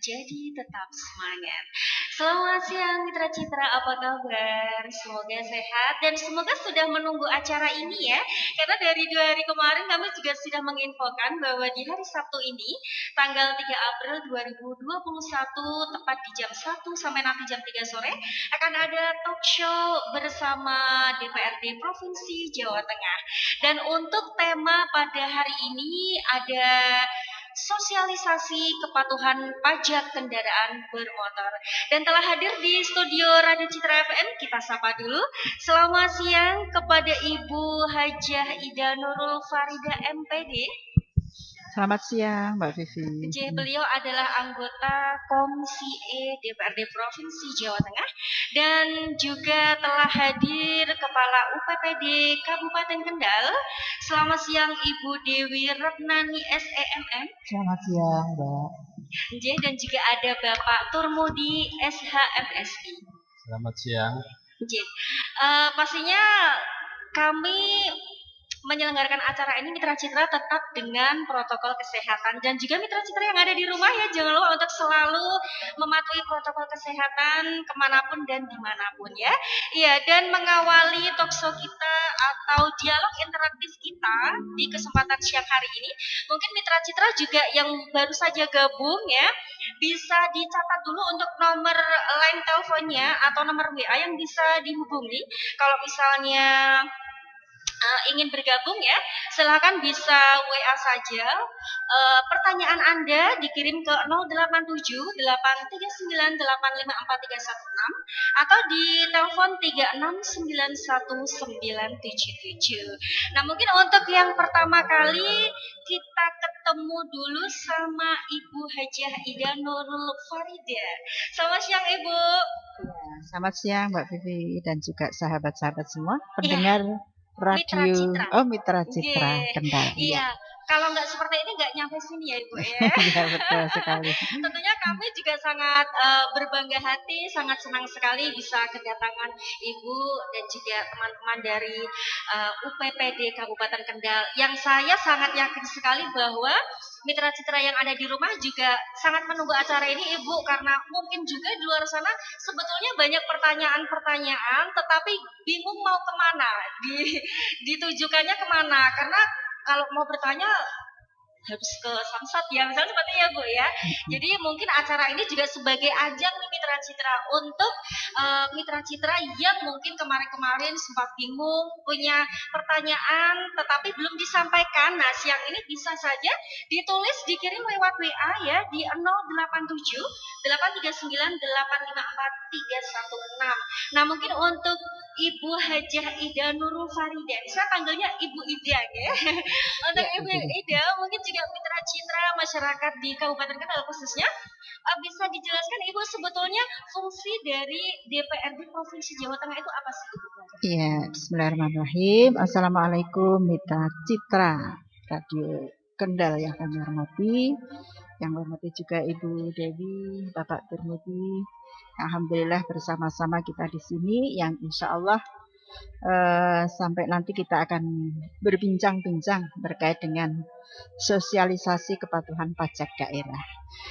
jadi tetap semangat. Selamat siang Mitra Citra, apa kabar? Semoga sehat dan semoga sudah menunggu acara ini ya. Karena dari 2 hari kemarin kami juga sudah menginfokan bahwa di hari Sabtu ini, tanggal 3 April 2021, tepat di jam 1 sampai nanti jam 3 sore, akan ada talk show bersama DPRD Provinsi Jawa Tengah. Dan untuk tema pada hari ini ada sosialisasi kepatuhan pajak kendaraan bermotor. Dan telah hadir di studio Radio Citra FM, kita sapa dulu. Selamat siang kepada Ibu Hajah Ida Nurul Farida MPD. Selamat siang Mbak Vivi. Beliau adalah anggota Komisi E DPRD Provinsi Jawa Tengah dan juga telah hadir Kepala UPPD Kabupaten Kendal. Selamat siang Ibu Dewi Retnani SEMM. Selamat siang Mbak. Dan juga ada Bapak Turmudi SHMSI. Selamat siang. Pastinya kami menyelenggarakan acara ini Mitra Citra tetap dengan protokol kesehatan dan juga Mitra Citra yang ada di rumah ya jangan lupa untuk selalu mematuhi protokol kesehatan kemanapun dan dimanapun ya. Iya, dan mengawali talkshow kita atau dialog interaktif kita di kesempatan siang hari ini, mungkin Mitra Citra juga yang baru saja gabung ya bisa dicatat dulu untuk nomor line teleponnya atau nomor WA yang bisa dihubungi kalau misalnya ingin bergabung ya, silakan bisa WA saja. Pertanyaan Anda dikirim ke 087 839 854 316 atau di telepon 3691977. Nah, mungkin untuk yang pertama kali kita ketemu dulu sama Ibu Hajah Ida Nurul Farida. Selamat siang Ibu. Ya, selamat siang Mbak Vivi dan juga sahabat-sahabat semua pendengar Radio Mitra Citra Kendal. Iya. Kalau nggak seperti ini nggak nyampe sini ya Ibu ya. Iya betul sekali. Tentunya kami juga sangat berbangga hati, sangat senang sekali bisa kedatangan Ibu dan juga teman-teman dari UPPD Kabupaten Kendal. Yang saya sangat yakin sekali bahwa Mitra Citra yang ada di rumah juga sangat menunggu acara ini Ibu, karena mungkin juga di luar sana sebetulnya banyak pertanyaan-pertanyaan tetapi bingung mau kemana, ditujukannya kemana, karena kalau mau bertanya harus ke Samsat ya misalnya seperti ya Bu ya. Jadi mungkin acara ini juga sebagai ajang nih Mitra Citra untuk Mitra Citra yang mungkin kemarin-kemarin sempat bingung punya pertanyaan tetapi belum disampaikan. Nah siang ini bisa saja ditulis dikirim lewat WA ya di 087 839 854 316. Nah mungkin untuk Ibu Hajah Ida Nurul Farida, saya panggilnya Ibu Ida ya. Untuk Ibu Ida mungkin juga Mitra Citra masyarakat di Kabupaten Kendal khususnya bisa dijelaskan Ibu sebetulnya fungsi dari DPRD Provinsi Jawa Tengah itu apa sih Ibu? Iya, Bismillahirrahmanirrahim. Assalamualaikum Mitra Citra Radio Kendal yang kami hormati. Yang hormati juga Ibu Dewi, Bapak Turmudi. Alhamdulillah bersama-sama kita di sini yang insya Allah sampai nanti kita akan berbincang-bincang terkait dengan sosialisasi kepatuhan pajak daerah.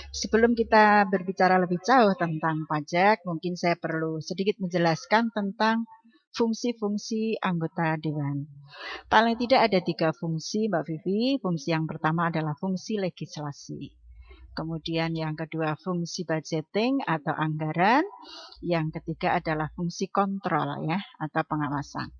Sebelum kita berbicara lebih jauh tentang pajak, mungkin saya perlu sedikit menjelaskan tentang fungsi-fungsi anggota dewan. Paling tidak ada 3 fungsi Mbak Vivi. Fungsi yang pertama adalah fungsi legislasi. Kemudian yang kedua fungsi budgeting atau anggaran, yang ketiga adalah fungsi kontrol ya atau pengawasan.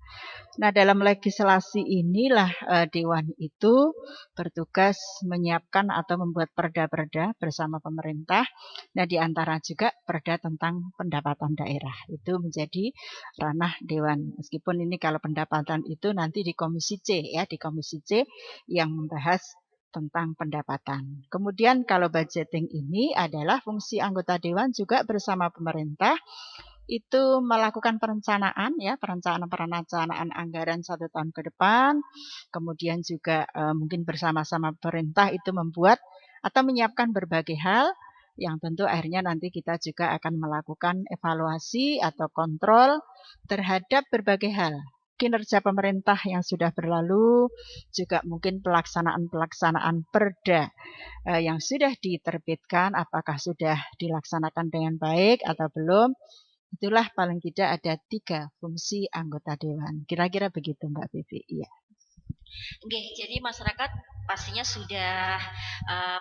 Nah dalam legislasi inilah Dewan itu bertugas menyiapkan atau membuat perda-perda bersama pemerintah. Nah di antara juga perda tentang pendapatan daerah itu menjadi ranah Dewan. Meskipun ini kalau pendapatan itu nanti di Komisi C ya, di Komisi C yang membahas tentang pendapatan. Kemudian kalau budgeting ini adalah fungsi anggota dewan juga bersama pemerintah itu melakukan perencanaan ya, perencanaan anggaran 1 tahun ke depan. Kemudian juga mungkin bersama-sama pemerintah itu membuat atau menyiapkan berbagai hal yang tentu akhirnya nanti kita juga akan melakukan evaluasi atau kontrol terhadap berbagai hal kinerja pemerintah yang sudah berlalu, juga mungkin pelaksanaan-pelaksanaan perda yang sudah diterbitkan, apakah sudah dilaksanakan dengan baik atau belum. Itulah paling tidak ada 3 fungsi anggota dewan. Kira-kira begitu Mbak Vivi. Iya. Oke, jadi masyarakat pastinya sudah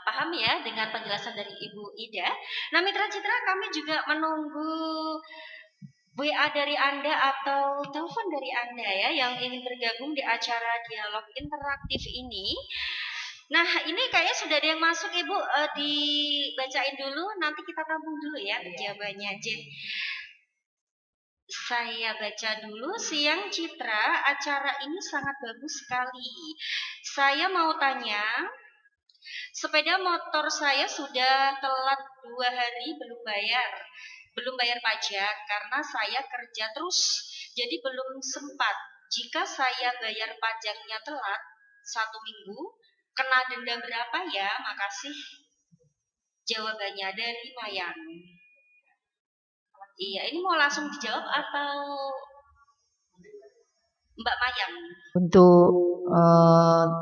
paham ya dengan penjelasan dari Ibu Ida. Nah, Mitra Citra, kami juga menunggu WA dari Anda atau telepon dari Anda ya yang ingin bergabung di acara dialog interaktif ini. Nah, ini kayaknya sudah ada yang masuk Ibu, dibacain dulu, nanti kita tampung dulu ya jawabannya. Saya baca dulu. Siang Citra, acara ini sangat bagus sekali. Saya mau tanya, sepeda motor saya sudah telat 2 hari belum bayar pajak karena saya kerja terus, jadi belum sempat. Jika saya bayar pajaknya telat 1 minggu, kena denda berapa ya? Makasih. Jawabannya dari Mayang. Iya, ini mau langsung dijawab atau Mbak Mayang? Untuk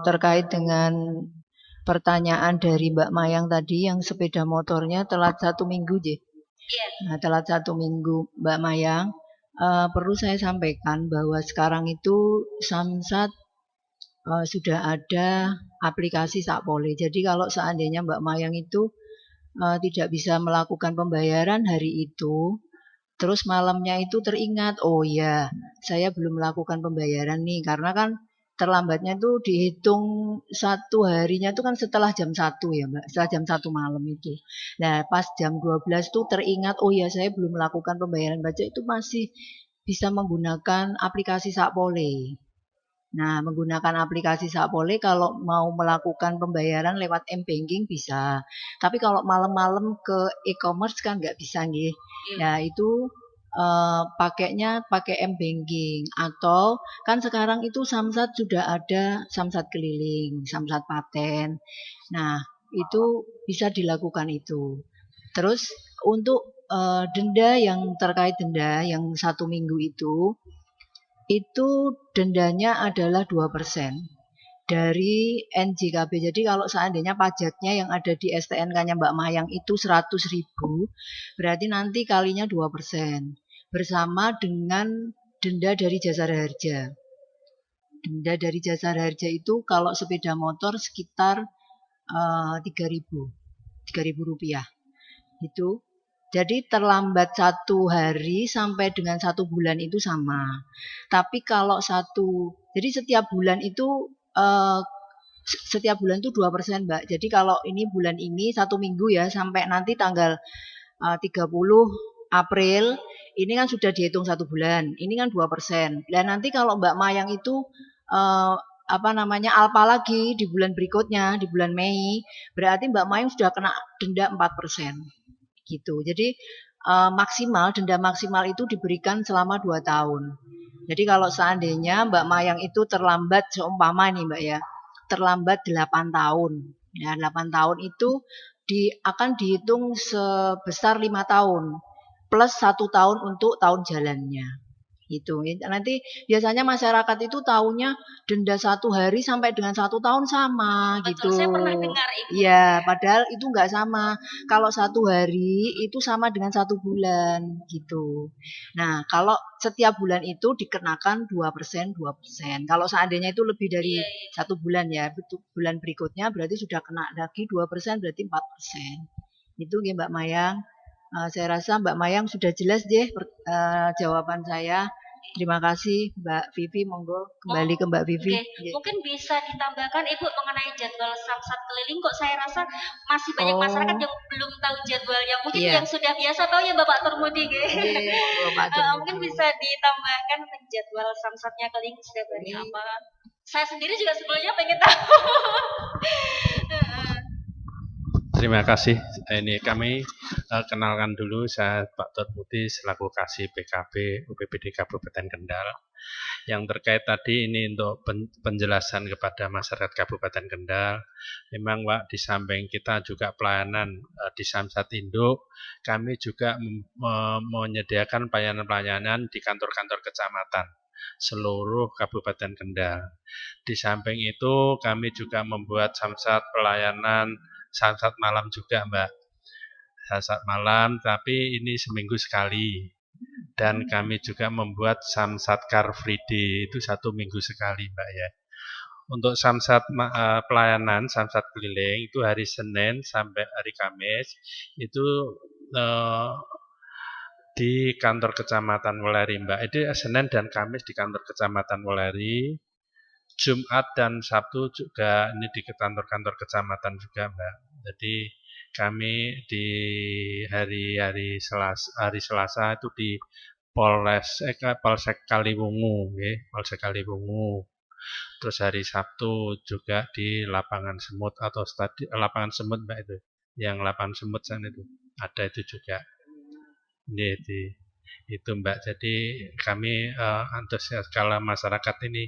terkait dengan pertanyaan dari Mbak Mayang tadi yang sepeda motornya telat 1 minggu, J. Iya. Nah, telat 1 minggu, Mbak Mayang, perlu saya sampaikan bahwa sekarang itu Samsat sudah ada aplikasi Sakpole. Jadi kalau seandainya Mbak Mayang itu tidak bisa melakukan pembayaran hari itu, terus malamnya itu teringat, oh ya, saya belum melakukan pembayaran nih, karena kan terlambatnya itu dihitung 1 harinya itu kan setelah jam 1 ya Mbak, setelah jam 1 malam itu. Nah, pas jam 12 tuh teringat, oh ya saya belum melakukan pembayaran pajak, itu masih bisa menggunakan aplikasi Sakpole. Nah, menggunakan aplikasi Sakpole kalau mau melakukan pembayaran lewat M-Banking bisa. Tapi kalau malam-malam ke e-commerce kan nggak bisa nggih. Ya itu pakainya pakai M-Banking atau kan sekarang itu Samsat sudah ada Samsat keliling, Samsat paten. Nah, itu bisa dilakukan itu. Terus untuk denda yang terkait denda yang 1 minggu itu dendanya adalah 2% dari NJKB. Jadi kalau seandainya pajaknya yang ada di STNK-nya Mbak Mayang itu 100.000, berarti nanti kalinya 2%. Bersama dengan denda dari Jasara Harja. Denda dari Jasara Harja itu kalau sepeda motor sekitar 3.000 rupiah. Itu. Jadi terlambat 1 hari sampai dengan 1 bulan itu sama. Tapi kalau jadi setiap bulan itu setiap bulan itu 2% Mbak. Jadi kalau ini bulan ini 1 minggu ya sampai nanti tanggal 30 April ini kan sudah dihitung 1 bulan. Ini kan 2%. Dan nanti kalau Mbak Mayang itu alpa lagi di bulan berikutnya, di bulan Mei, berarti Mbak Mayang sudah kena denda 4%. Gitu. Jadi denda maksimal itu diberikan selama 2 tahun. Jadi kalau seandainya Mbak Mayang itu terlambat seumpama nih Mbak ya, terlambat 8 tahun. Ya, 8 tahun itu akan dihitung sebesar 5 tahun plus 1 tahun untuk tahun jalannya. Gitu. Nanti biasanya masyarakat itu tahunya denda 1 hari sampai dengan 1 tahun sama. Betul, gitu. Saya pernah dengar Ibu. Iya, padahal itu nggak sama. Kalau 1 hari itu sama dengan 1 bulan gitu. Nah, kalau setiap bulan itu dikenakan 2%, 2%. Kalau seandainya itu lebih dari 1 bulan ya, bulan berikutnya berarti sudah kena lagi 2%, berarti 4%. Itu ya Mbak Mayang. Saya rasa Mbak Mayang sudah jelas deh jawaban saya. Terima kasih Mbak Vivi, monggo kembali ke Mbak Vivi. Okay. Mungkin bisa ditambahkan Ibu mengenai jadwal Samsat keliling, kok saya rasa masih banyak masyarakat yang belum tahu jadwalnya. Mungkin yang sudah biasa tahu ya Bapak Turmudi. Mungkin bisa ditambahkan jadwal Samsatnya keliling setiap hari apa. Saya sendiri juga sebelumnya pengen tahu. Terima kasih. Ini kami kenalkan dulu, saya Pak Turmudi selaku Kasih PKB UPPD Kabupaten Kendal. Yang terkait tadi ini untuk penjelasan kepada masyarakat Kabupaten Kendal. Memang Pak, di samping kita juga pelayanan di Samsat Induk, kami juga menyediakan pelayanan-pelayanan di kantor-kantor kecamatan. seluruh Kabupaten Kendal. Di samping itu kami juga membuat samsat pelayanan samsat malam juga Mbak. Samsat malam tapi ini seminggu sekali. Dan kami juga membuat samsat Car Free Day itu 1 minggu sekali Mbak ya. Untuk samsat pelayanan, samsat keliling itu hari Senin sampai hari Kamis itu di kantor Kecamatan Weleri Mbak. Itu Senin dan Kamis di kantor Kecamatan Weleri. Jumat dan Sabtu juga ini di kantor-kantor kecamatan juga Mbak. Jadi kami di hari Selasa itu di Polsek Kaliwungu, Polsek Kaliwungu. Terus hari Sabtu juga di lapangan semut atau lapangan semut Mbak itu. Yang lapangan semut sana itu ada itu juga. Itu Mbak. Jadi kami antusias, kalau masyarakat ini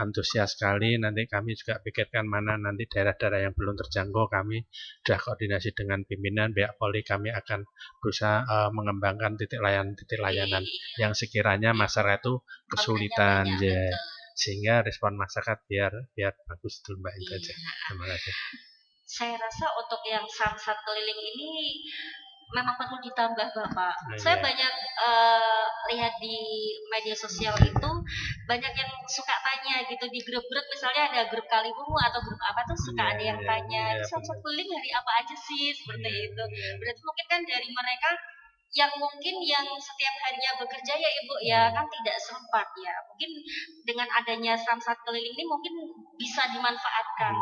antusias sekali. Nanti kami juga pikirkan mana nanti daerah-daerah yang belum terjangkau, kami sudah koordinasi dengan pimpinan pihak Polri, kami akan berusaha mengembangkan titik layanan yang sekiranya masyarakat itu kesulitan ya. Sehingga respon masyarakat biar bagus dulu Mbak, itu aja. Terima kasih. Saya rasa untuk yang samsat keliling ini memang perlu ditambah Bapak. Saya banyak lihat di media sosial itu banyak yang suka tanya gitu di grup-grup, misalnya ada grup Kaliwungu atau grup apa tuh suka ada yang tanya samsat keliling hari apa aja sih seperti itu. Berarti mungkin kan dari mereka yang mungkin yang setiap harinya bekerja ya Ibu ya kan tidak sempat ya. Mungkin dengan adanya samsat keliling ini mungkin bisa dimanfaatkan.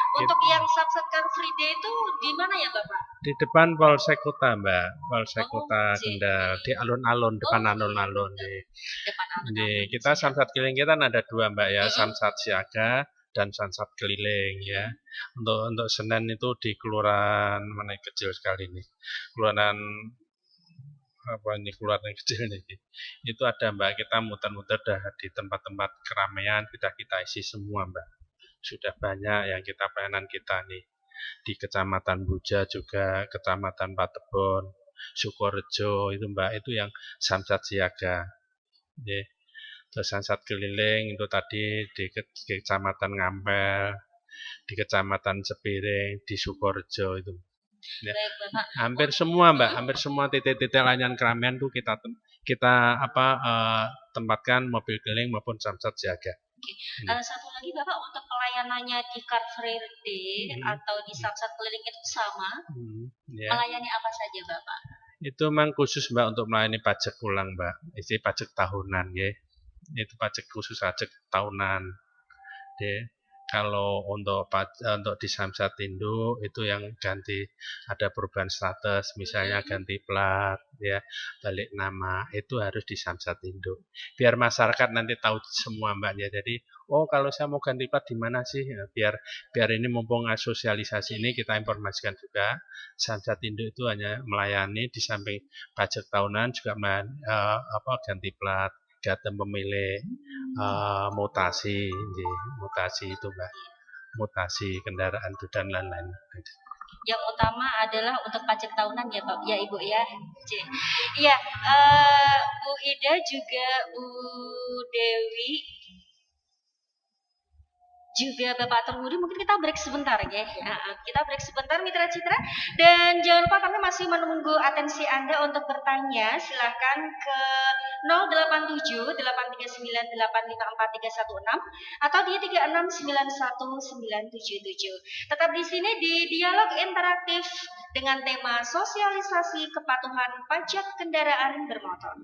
Untuk yang samsat Car Free Day itu di mana ya Bapak? Di depan Polsek Kota Mbak, Polsek Kota Kendal, di alun-alun, depan alun-alun. Kita samsat keliling kita ada 2 Mbak ya, samsat siaga dan samsat keliling ya. Untuk Senin itu di kelurahan mana kecil sekali ini, kelurahan kelurahan kecil ini. Itu ada Mbak, kita muter-muter di tempat-tempat keramaian, kita isi semua Mbak. Sudah banyak yang kita pelayanan kita nih. Di Kecamatan Buja juga, Kecamatan Patebon, Sukorejo itu Mbak, itu yang samsat siaga. Terus samsat keliling itu tadi di Kecamatan Ngampel, di Kecamatan Sepiring, di Sukorejo itu. Ya. Hampir semua Mbak, hampir semua titik-titik layanan keramaian itu kita tempatkan mobil keliling maupun samsat siaga. Satu lagi Bapak, untuk pelayanannya di Car Free Day atau di samsat keliling itu sama? Melayani apa saja Bapak? Itu memang khusus Mbak untuk melayani pajak ulang Mbak, itu pajak tahunan ya. Itu pajak khusus, pajak tahunan. Kalau untuk di samsat induk itu yang ganti, ada perubahan status, misalnya ganti plat, ya, balik nama, itu harus di samsat induk. Biar masyarakat nanti tahu semua Mbak ya. Jadi, kalau saya mau ganti plat di mana sih? Ya, biar ini mumpung sosialisasi ini kita informasikan juga. Samsat induk itu hanya melayani di samping pajak tahunan juga ganti plat, data pemilih, mutasi itu Mbak, mutasi kendaraan itu dan lain-lain. Yang utama adalah untuk pajak tahunan ya Pak, ya Ibu ya. Iya, Bu Ida juga Bu Dewi juga Bapak Termudi, mungkin kita break sebentar ya. Kita break sebentar Mitra Citra, dan jangan lupa kami masih menunggu atensi Anda untuk bertanya. Silahkan ke 087 839 854 316 atau di 3691977. Tetap di sini di Dialog Interaktif dengan tema sosialisasi kepatuhan pajak kendaraan bermotor.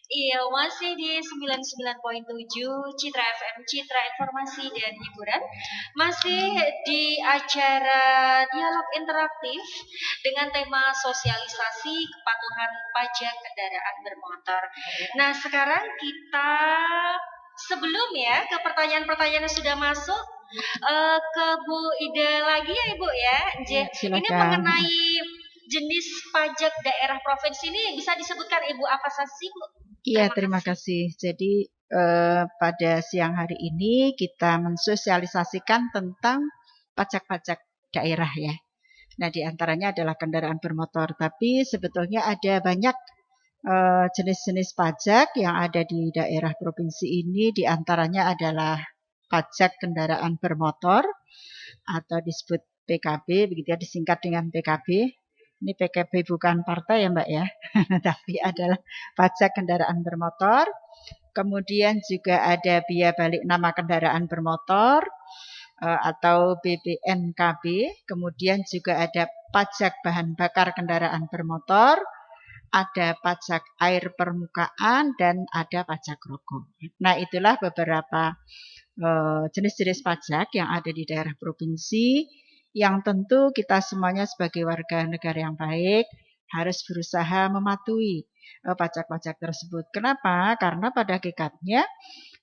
Iya, masih di 99.7 Citra FM, Citra Informasi dan Hiburan. Masih di acara Dialog Interaktif dengan tema sosialisasi kepatuhan pajak kendaraan bermotor. Nah, sekarang kita sebelum ya ke pertanyaan-pertanyaan yang sudah masuk, ke Bu Ida lagi ya Ibu ya. Ini mengenai jenis pajak daerah provinsi ini bisa disebutkan Ibu apa saja sih Bu? Iya, terima kasih. Jadi pada siang hari ini kita mensosialisasikan tentang pajak-pajak daerah ya. Nah, di antaranya adalah kendaraan bermotor. Tapi sebetulnya ada banyak jenis-jenis pajak yang ada di daerah provinsi ini. Di antaranya adalah pajak kendaraan bermotor atau disebut PKB, begitu ya, disingkat dengan PKB. Ini PKB bukan partai ya Mbak ya, tapi adalah pajak kendaraan bermotor. Kemudian juga ada biaya balik nama kendaraan bermotor atau BBNKB. Kemudian juga ada pajak bahan bakar kendaraan bermotor, ada pajak air permukaan, dan ada pajak rokok. Nah, itulah beberapa jenis-jenis pajak yang ada di daerah provinsi yang tentu kita semuanya sebagai warga negara yang baik harus berusaha mematuhi pajak-pajak tersebut. Kenapa? Karena pada hakikatnya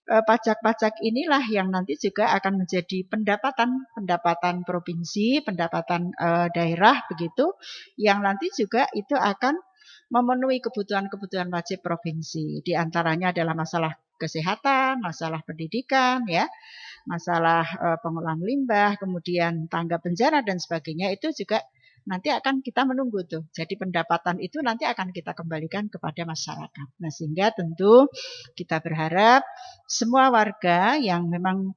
pajak-pajak inilah yang nanti juga akan menjadi pendapatan provinsi, pendapatan daerah begitu, yang nanti juga itu akan memenuhi kebutuhan-kebutuhan wajib provinsi. Di antaranya adalah masalah kesehatan, masalah pendidikan, ya, masalah pengolahan limbah, kemudian tanggap bencana dan sebagainya, itu juga nanti akan kita menunggu tuh. Jadi pendapatan itu nanti akan kita kembalikan kepada masyarakat. Nah, sehingga tentu kita berharap semua warga yang memang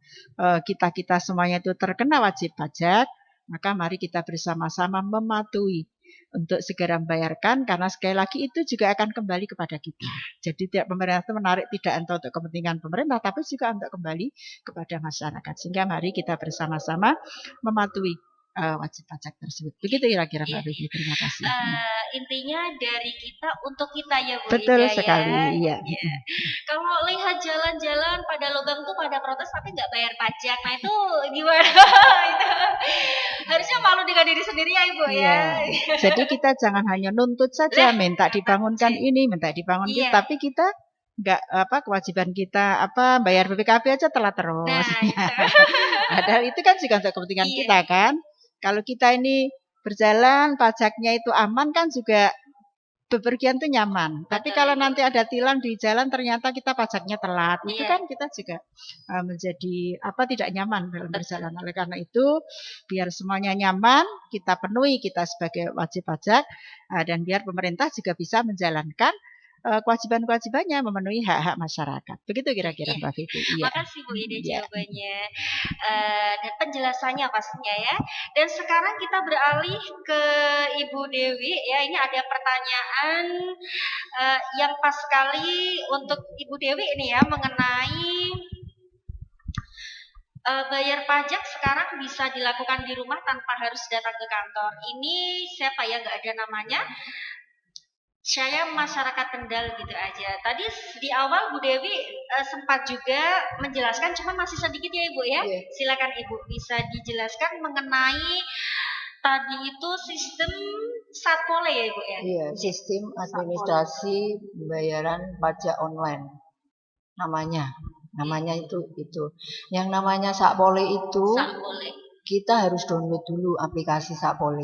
kita semuanya itu terkena wajib pajak, maka mari kita bersama-sama mematuhi untuk segera membayarkan, karena sekali lagi itu juga akan kembali kepada kita. Jadi tidak, pemerintah itu menarik tidak entah untuk kepentingan pemerintah, tapi juga untuk kembali kepada masyarakat. Sehingga mari kita bersama-sama mematuhi wajib pajak tersebut. Begitu kira-kira Mbak Vivi. Terima kasih. Intinya dari kita untuk kita ya Bu Betul Ida sekali. ya. Iya. Kalau lihat jalan-jalan pada lubang tuh pada protes tapi nggak bayar pajak, nah itu gimana? Itu harusnya malu dengan diri sendiri ya Ibu ya. Jadi kita jangan hanya nuntut saja, minta dibangunkan ini, minta dibangun itu, tapi kita nggak kewajiban kita bayar BPKB aja telat terus. Nah, Padahal itu kan juga untuk kepentingan kita kan. Kalau kita ini berjalan pajaknya itu aman kan juga bepergian itu nyaman. Tapi kalau nanti ada tilang di jalan ternyata kita pajaknya telat, itu kan kita juga menjadi tidak nyaman dalam berjalan. Oleh karena itu biar semuanya nyaman, kita penuhi kita sebagai wajib pajak, dan biar pemerintah juga bisa menjalankan kewajiban-kewajibannya, memenuhi hak-hak masyarakat. Begitu kira-kira Mbak Vivi. Makasih Bu Ida jawabannya dan penjelasannya pastinya ya. Dan sekarang kita beralih ke Ibu Dewi ya. Ini ada pertanyaan yang pas sekali untuk Ibu Dewi ini ya, mengenai bayar pajak sekarang bisa dilakukan di rumah tanpa harus datang ke kantor. Ini siapa ya, nggak ada namanya. Saya masyarakat Kendal gitu aja. Tadi di awal Bu Dewi sempat juga menjelaskan, cuma masih sedikit ya Ibu ya. Silakan Ibu bisa dijelaskan mengenai tadi itu sistem Satpol ya Ibu ya. Iya, sistem administrasi pembayaran pajak online namanya itu. Yang namanya Satpol itu kita harus download dulu aplikasi Satpol.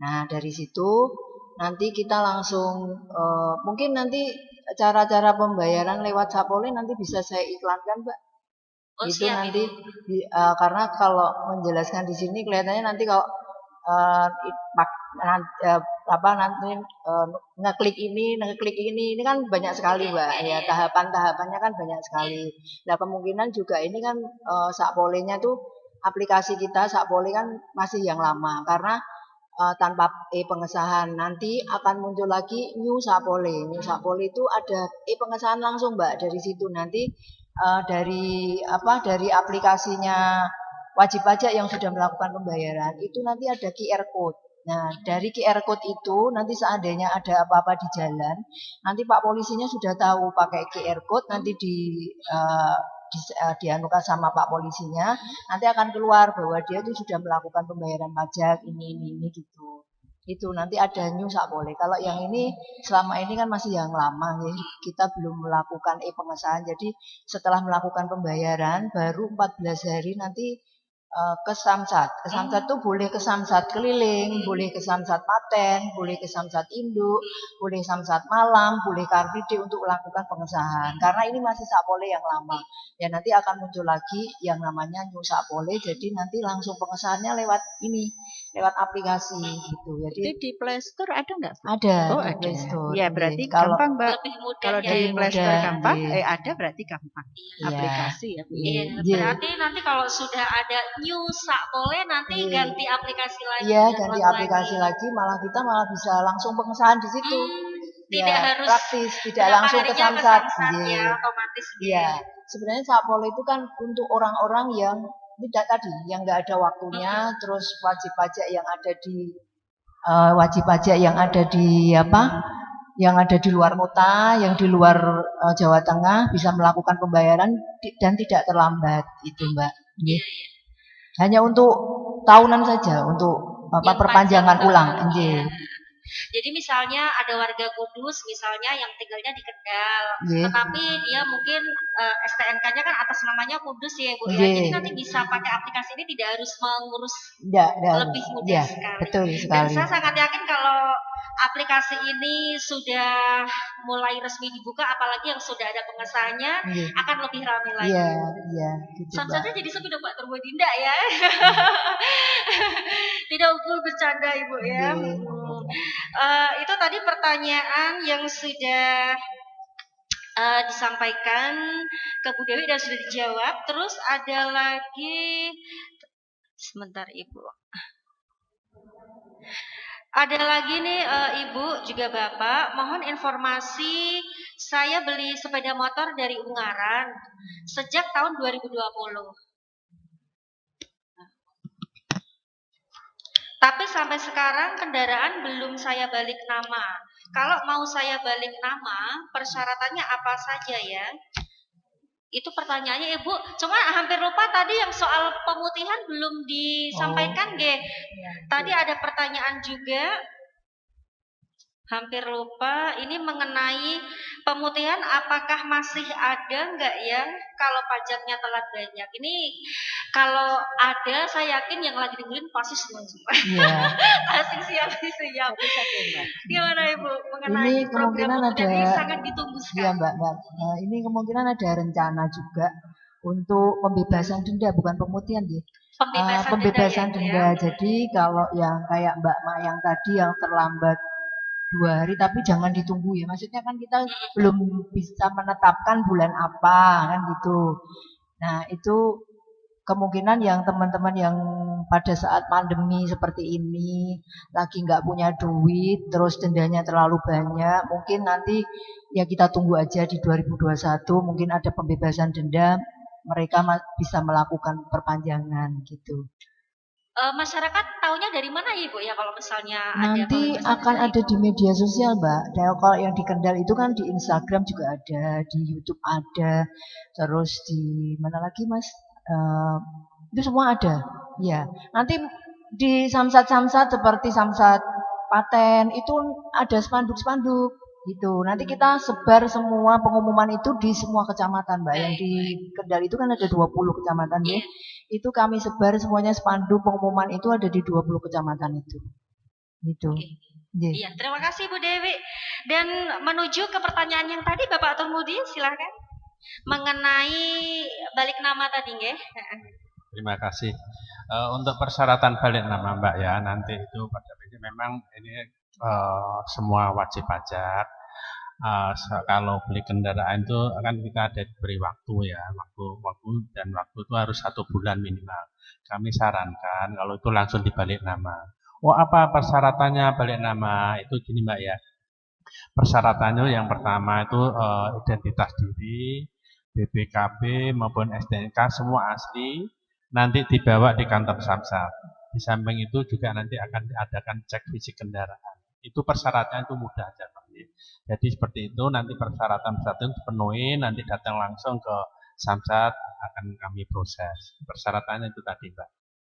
Nah, dari situ nanti kita langsung mungkin nanti cara-cara pembayaran lewat Satpol nanti bisa saya iklankan, Mbak. Itu nanti karena kalau menjelaskan di sini kelihatannya nanti kalau nanti ngeklik ini kan banyak sekali Mbak ya, tahapannya kan banyak sekali. Nah, kemungkinan juga ini kan Satpol-nya tuh aplikasi kita Satpol kan masih yang lama karena tanpa pengesahan nanti akan muncul lagi New Satpol. New Satpol itu ada pengesahan langsung Mbak, dari situ nanti dari aplikasinya wajib pajak yang sudah melakukan pembayaran itu nanti ada QR code. Nah, dari QR code itu nanti seandainya ada apa-apa di jalan, nanti Pak polisinya sudah tahu pakai QR code, nanti dianukan sama Pak polisinya, nanti akan keluar bahwa dia itu sudah melakukan pembayaran pajak ini gitu. Itu nanti ada New Satpol. Kalau yang ini selama ini kan masih yang lama ya, kita belum melakukan pengesahan. Jadi setelah melakukan pembayaran baru 14 hari nanti ke Samsat. Ke Samsat tuh boleh ke Samsat keliling, boleh ke Samsat paten, boleh ke Samsat induk, boleh Samsat malam, boleh Car Free Day untuk melakukan pengesahan. Karena ini masih Sapole yang lama. Ya nanti akan muncul lagi yang namanya New Sapole. Jadi nanti langsung pengesahannya lewat ini, lewat aplikasi gitu. Jadi Itu di Play Store ada nggak? ada Oh, di ada. Play Store. Ya, Nggih. berarti Kalau gampang, Mbak. Lebih mudah Kalau ya dari Ibu. Play Store mudah, gampang, nggih. ada berarti gampang. Iya. Aplikasi ya, Bu. Iya, Nggih. berarti nanti kalau sudah ada New Sapole nanti Nggih. ganti aplikasi lagi, Iya, download ganti lagi. aplikasi lagi, malah kita malah bisa langsung pengesahan di situ. Tidak Ya, harus praktis, tidak berapa langsung ke harinya ke Samsat. Samsat ya, Nggih. otomatis. Iya, sebenarnya Sapole itu kan untuk orang-orang yang tidak tadi, yang nggak ada waktunya, terus wajib pajak yang ada di wajib pajak yang ada di apa? Yang ada di luar kota, yang di luar Jawa Tengah bisa melakukan pembayaran dan tidak terlambat, itu Mbak. Nggih. Hanya untuk tahunan saja, untuk apa Yang perpanjangan pajak ulang. tahunan, Nggih. ya. Jadi misalnya ada warga Kudus misalnya yang tinggalnya di Kendal, Nggih. tetapi dia mungkin STNK-nya kan atas namanya Kudus ya Bu ya. Nggih. Jadi nanti bisa pakai aplikasi ini, tidak harus mengurus Tidak, lebih mudah ya, sekali. betul Dan sekali. saya sangat yakin kalau aplikasi ini sudah mulai resmi dibuka, apalagi yang sudah ada pengesahannya, Nggih. akan lebih ramai lagi. Iya, iya, gitu Mbak. Samsatnya jadi sepi dong Pak Termodinda ya. Tidak ukul bercanda Ibu ya. Nggih. Itu tadi pertanyaan yang sudah disampaikan ke Bu Dewi dan sudah dijawab. Terus ada lagi, sebentar Ibu. Ada lagi nih Ibu juga Bapak, mohon informasi, saya beli sepeda motor dari Ungaran sejak tahun 2020. Tapi sampai sekarang kendaraan belum saya balik nama. Kalau mau saya balik nama, persyaratannya apa saja ya? Itu pertanyaannya Ibu. Cuma hampir lupa tadi yang soal pemutihan belum disampaikan, Ge. Tadi ada pertanyaan juga. Hampir lupa, ini mengenai pemutihan apakah masih ada enggak ya kalau pajaknya telat banyak. Ini kalau ada, saya yakin yang lagi dengerin pasti senang semua. Iya. Asik siap. Gimana Ibu mengenai Ini program kemungkinan pemuda ini ada, sangat ditunggu iya sekali. Mbak. Nah, ini kemungkinan ada rencana juga untuk pembebasan denda, bukan pemutihan ya. Pembebasan denda. Jadi kalau yang kayak Mbak Mayang tadi yang terlambat 2 hari, tapi jangan ditunggu ya. Maksudnya kan kita belum bisa menetapkan bulan apa kan gitu. Nah itu kemungkinan yang teman-teman yang pada saat pandemi seperti ini lagi nggak punya duit, terus dendanya terlalu banyak, mungkin nanti ya kita tunggu aja di 2021 mungkin ada pembebasan denda, mereka bisa melakukan perpanjangan gitu. Masyarakat taunya dari mana Ibu ya kalau misalnya nanti ada akan ada di media sosial Mbak. Kalau yang di Kendal itu kan di Instagram juga ada, di YouTube ada, terus di mana lagi Mas? Itu semua ada. Ya, nanti di Samsat-Samsat seperti Samsat Paten itu ada spanduk-spanduk gitu. Nanti kita sebar semua pengumuman itu di semua kecamatan Mbak. Yang di Kendal itu kan ada 20 kecamatan ya. Itu kami sebar semuanya spanduk pengumuman itu ada di 20 kecamatan itu. Gitu. Yeah. Iya, terima kasih Bu Dewi. Dan menuju ke pertanyaan yang tadi Bapak Turmudi, silahkan. Mengenai balik nama tadi nggih. Terima kasih. Untuk persyaratan balik nama Mbak ya, nanti itu pada memang ini semua wajib pajak. Kalau beli kendaraan itu kan kita ada diberi waktu ya, waktu itu harus 1 bulan minimal. Kami sarankan kalau itu langsung dibalik nama. Oh apa persyaratannya balik nama? Itu gini Mbak ya. Persyaratannya yang pertama itu identitas diri, BPKB maupun STNK semua asli, nanti dibawa di kantor Samsat. Di samping itu juga nanti akan diadakan cek fisik kendaraan. Itu persyaratannya itu mudah aja Pak. Jadi seperti itu nanti persyaratan itu dipenuhi, nanti datang langsung ke Samsat akan kami proses. Persyaratannya itu tadi Mbak.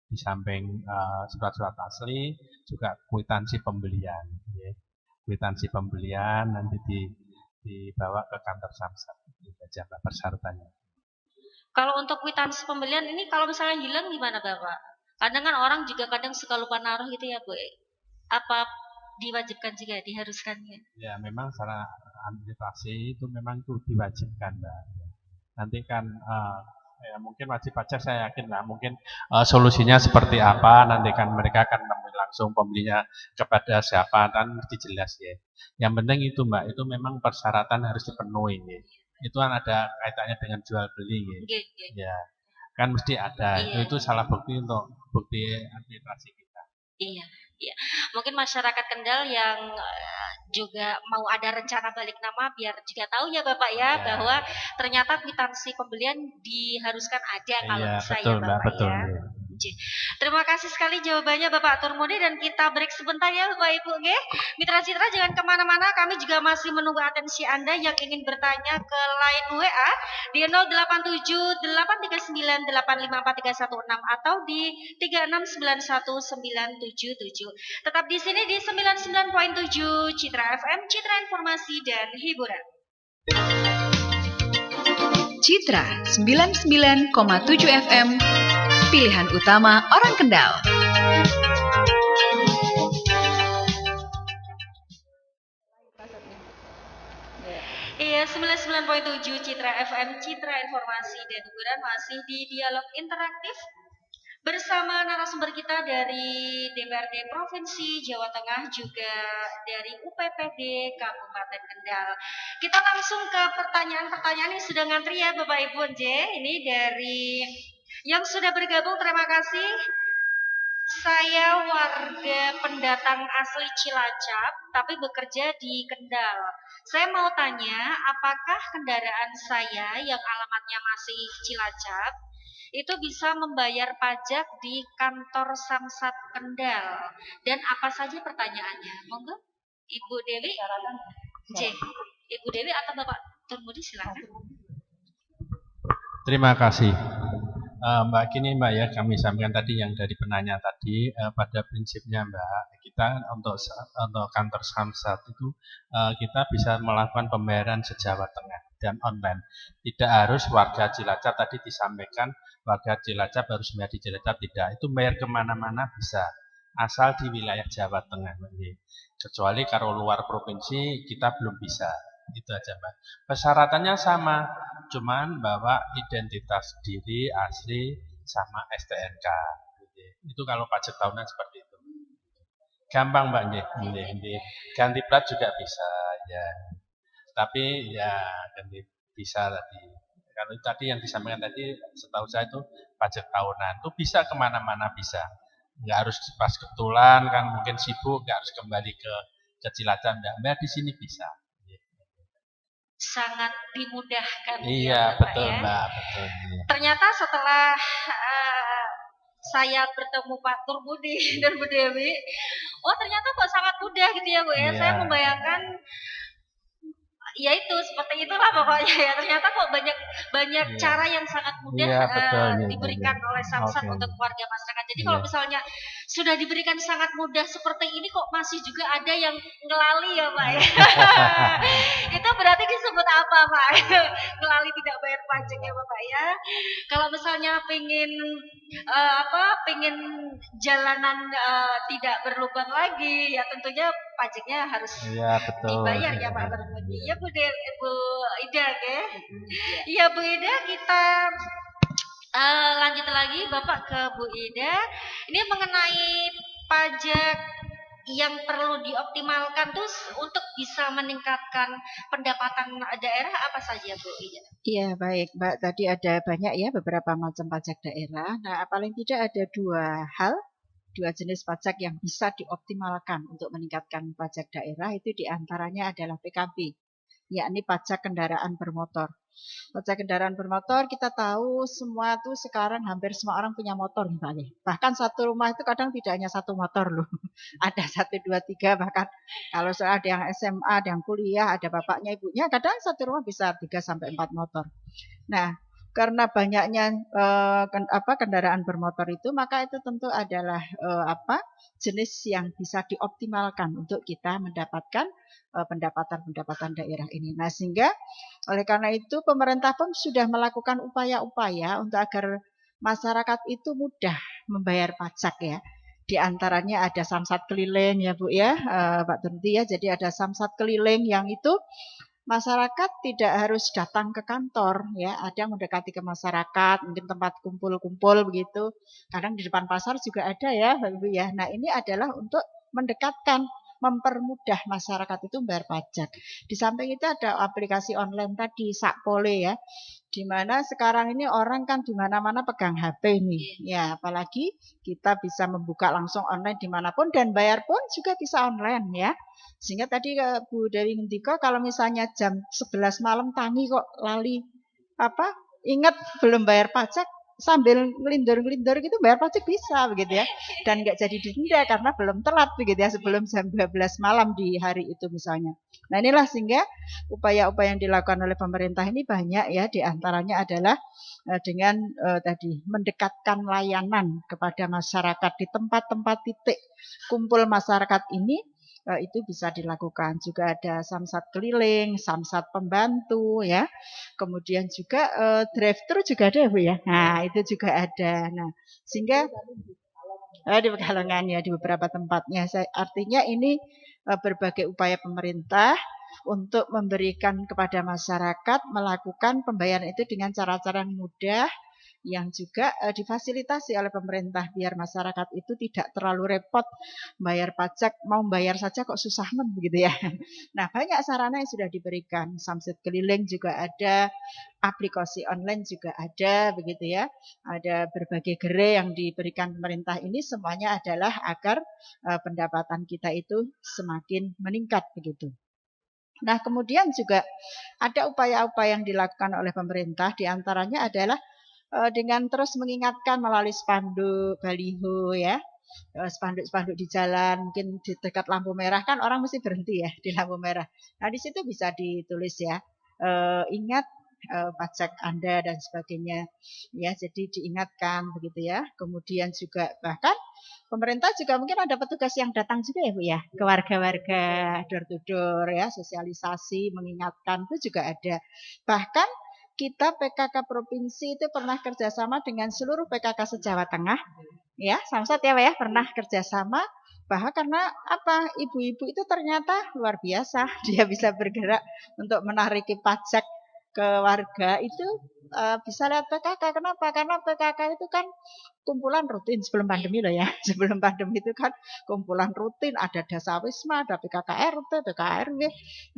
Di samping surat-surat asli juga kwitansi pembelian. Ya. Kwitansi pembelian nanti dibawa ke kantor Samsat. Itu aja Mbak persyaratannya. Kalau untuk kwitansi pembelian ini kalau misalnya hilang gimana Bapak? Kadang kan orang juga kadang suka lupa naruh gitu ya Bu. Apa diwajibkan juga diharuskannya? Ya, memang secara administrasi itu memang itu diwajibkan, Mbak. Nanti kan ya mungkin wajib pajak saya yakin lah, mungkin solusinya seperti apa, nanti kan mereka akan nemui langsung pembelinya kepada siapa, kan mesti jelas ya. Yang penting itu Mbak, itu memang persyaratan harus dipenuhi ya. Itu kan ada kaitannya dengan jual beli ya. Ya, kan mesti ada. Iya. Itu salah bukti untuk bukti administrasi kita. Iya, iya. Mungkin masyarakat Kendal yang juga mau ada rencana balik nama biar juga tahu ya Bapak ya, bahwa ternyata kwitansi pembelian diharuskan ada kalau bisa betul, ya Bapak betul, ya. Terima kasih sekali jawabannya Bapak Turmudi, dan kita break sebentar ya Bapak Ibu. Mitra Citra jangan kemana-mana, kami juga masih menunggu atensi Anda yang ingin bertanya ke line WA di 087839854316 atau di 3691977. Tetap di sini di 99.7 Citra FM, Citra Informasi dan Hiburan. Citra 99,7 FM, pilihan utama orang Kendal. Iya, 99.7 Citra FM, Citra Informasi dan Hiburan, masih di dialog interaktif bersama narasumber kita dari DPRD Provinsi Jawa Tengah, juga dari UPPD Kabupaten Kendal. Kita langsung ke pertanyaan-pertanyaan yang sudah ngantri ya Bapak Ibu. Ini dari yang sudah bergabung, terima kasih. Saya warga pendatang asli Cilacap, tapi bekerja di Kendal. Saya mau tanya, apakah kendaraan saya yang alamatnya masih Cilacap itu bisa membayar pajak di kantor Samsat Kendal? Dan apa saja pertanyaannya? Monggo, Ibu Dewi. Ibu Dewi atau Bapak Turmudi, silakan. Terima kasih. Mbak, gini Mbak ya, kami sampaikan tadi yang dari penanya tadi, pada prinsipnya Mbak, kita untuk kantor Samsat itu kita bisa melakukan pembayaran se-Jawa Tengah dan online. Tidak harus warga Cilacap, tadi disampaikan warga Cilacap harus bayar di Cilacap, tidak. Itu bayar kemana-mana bisa, asal di wilayah Jawa Tengah. Kecuali kalau luar provinsi kita belum bisa. Itu aja Mbak. Persyaratannya sama, cuman bawa identitas diri asli sama STNK. Itu kalau pajak tahunan seperti itu. Gampang Mbak, ganti plat juga bisa ya. Tapi ya ganti bisa tadi. Kalau tadi yang disampaikan tadi, setahu saya itu pajak tahunan. Itu bisa kemana-mana bisa. Nggak harus pas kebetulan kan mungkin sibuk, nggak harus kembali ke Cilacap. Mbak di sini bisa. Sangat dimudahkan. Iya, ya, betul ya. Mbak, betul. Iya. Ternyata setelah saya bertemu Pak Turmudi dan Bu Dewi, oh ternyata kok sangat mudah gitu ya Bu ya. Saya membayangkan ya itu seperti itulah pokoknya ya. Ternyata kok banyak cara yang sangat mudah diberikan oleh Samsat untuk warga masyarakat. Jadi kalau misalnya sudah diberikan sangat mudah seperti ini, kok masih juga ada yang ngelali ya Pak ya. Itu berarti disebut apa Pak? Ngelali tidak bayar pajak ya Bapak ya. Kalau misalnya pengen jalanan tidak berlubang lagi, ya tentunya pajaknya harus dibayar ya Pak Turmudi. Ya Bu Ida ya. Iya Bu Ida, kita lanjut lagi Bapak ke Bu Ida. Ini mengenai pajak yang perlu dioptimalkan tuh untuk bisa meningkatkan pendapatan daerah, apa saja Bu Ida? Iya baik Mbak, tadi ada banyak ya beberapa macam pajak daerah. Nah paling tidak ada dua jenis pajak yang bisa dioptimalkan untuk meningkatkan pajak daerah, itu diantaranya adalah PKB, yakni pajak kendaraan bermotor. Pajak kendaraan bermotor kita tahu semua tuh sekarang hampir semua orang punya motor misalnya. Bahkan satu rumah itu kadang tidak hanya satu motor loh. Ada 1, 2, 3, bahkan kalau ada yang SMA, ada yang kuliah, ada bapaknya, ibunya, kadang satu rumah bisa 3 sampai 4 motor. Nah, karena banyaknya kendaraan bermotor itu, maka itu tentu adalah jenis yang bisa dioptimalkan untuk kita mendapatkan pendapatan-pendapatan daerah ini. Nah, sehingga oleh karena itu pemerintah pun sudah melakukan upaya-upaya untuk agar masyarakat itu mudah membayar pajak ya. Di antaranya ada samsat keliling ya Bu ya, Pak Turti ya. Jadi ada samsat keliling yang itu masyarakat tidak harus datang ke kantor ya, ada yang mendekati ke masyarakat, mungkin tempat kumpul-kumpul begitu. Kadang di depan pasar juga ada ya, Ibu ya. Nah, ini adalah untuk mendekatkan, mempermudah masyarakat itu membayar pajak. Di samping itu ada aplikasi online tadi, Sakpole ya. Di mana sekarang ini orang kan di mana-mana pegang HP nih. Ya, apalagi kita bisa membuka langsung online dimanapun dan bayar pun juga bisa online ya. Sehingga tadi Bu Dewi ngendika kalau misalnya jam 11 malam tangi kok lali ingat belum bayar pajak, sambil ngelindur-ngelindur gitu bayar pajak bisa begitu ya. Dan nggak jadi didenda karena belum telat begitu ya, sebelum jam 12 malam di hari itu misalnya. Nah, inilah sehingga upaya-upaya yang dilakukan oleh pemerintah ini banyak ya, di antaranya adalah dengan tadi mendekatkan layanan kepada masyarakat di tempat-tempat titik kumpul masyarakat ini. Itu bisa dilakukan. Juga ada samsat keliling, samsat pembantu ya. Kemudian juga drive-thru juga ada Bu ya. Nah, itu juga ada. Nah, sehingga di Pekalongan ya, di beberapa tempatnya. Artinya ini berbagai upaya pemerintah untuk memberikan kepada masyarakat melakukan pembayaran itu dengan cara-cara yang mudah, yang juga difasilitasi oleh pemerintah biar masyarakat itu tidak terlalu repot bayar pajak, mau bayar saja kok susah begitu ya. Nah, banyak sarana yang sudah diberikan, samsat keliling juga ada, aplikasi online juga ada begitu ya. Ada berbagai gerai yang diberikan pemerintah ini, semuanya adalah agar pendapatan kita itu semakin meningkat begitu. Nah, kemudian juga ada upaya-upaya yang dilakukan oleh pemerintah, diantaranya adalah dengan terus mengingatkan melalui spanduk, baliho ya, spanduk-spanduk di jalan, mungkin di dekat lampu merah kan orang mesti berhenti ya di lampu merah. Nah, di situ bisa ditulis ya, ingat pajak Anda dan sebagainya ya, jadi diingatkan begitu ya. Kemudian juga bahkan pemerintah juga mungkin ada petugas yang datang juga ya Bu ya, ke warga-warga door to door ya, sosialisasi, mengingatkan itu juga ada. Bahkan kita PKK Provinsi itu pernah kerjasama dengan seluruh PKK se-Jawa Tengah, ya, samsat ya Pak ya, pernah kerjasama, bahwa karena ibu-ibu itu ternyata luar biasa, dia bisa bergerak untuk menariki pajak ke warga itu bisa lihat PKK. Kenapa? Karena PKK itu kan kumpulan rutin sebelum pandemi loh ya. Sebelum pandemi itu kan kumpulan rutin, ada Dasawisma, ada PKKRT, PKRW.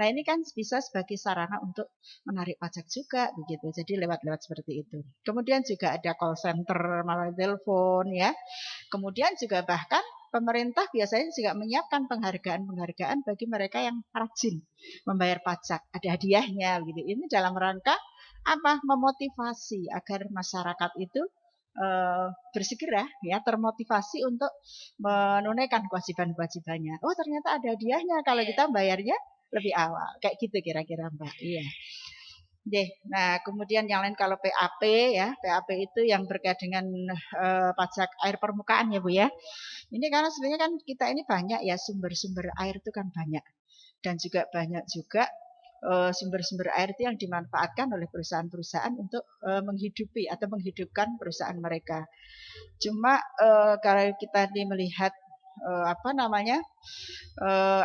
Nah, ini kan bisa sebagai sarana untuk menarik pajak juga begitu. Jadi lewat-lewat seperti itu. Kemudian juga ada call center melalui telepon ya. Kemudian juga bahkan pemerintah biasanya juga menyiapkan penghargaan-penghargaan bagi mereka yang rajin membayar pajak. Ada hadiahnya begitu. Ini dalam rangka memotivasi agar masyarakat itu bersegera ya, termotivasi untuk menunaikan kewajiban-kewajibannya. Oh, ternyata ada hadiahnya kalau kita bayarnya lebih awal. Kayak gitu kira-kira Mbak. Iya. Nah, kemudian yang lain kalau PAP ya, PAP itu yang berkait dengan pajak air permukaan ya Bu ya. Ini karena sebenarnya kan kita ini banyak ya, sumber-sumber air itu kan banyak. Dan juga banyak juga sumber-sumber air itu yang dimanfaatkan oleh perusahaan-perusahaan untuk menghidupi atau menghidupkan perusahaan mereka. Cuma kalau kita melihat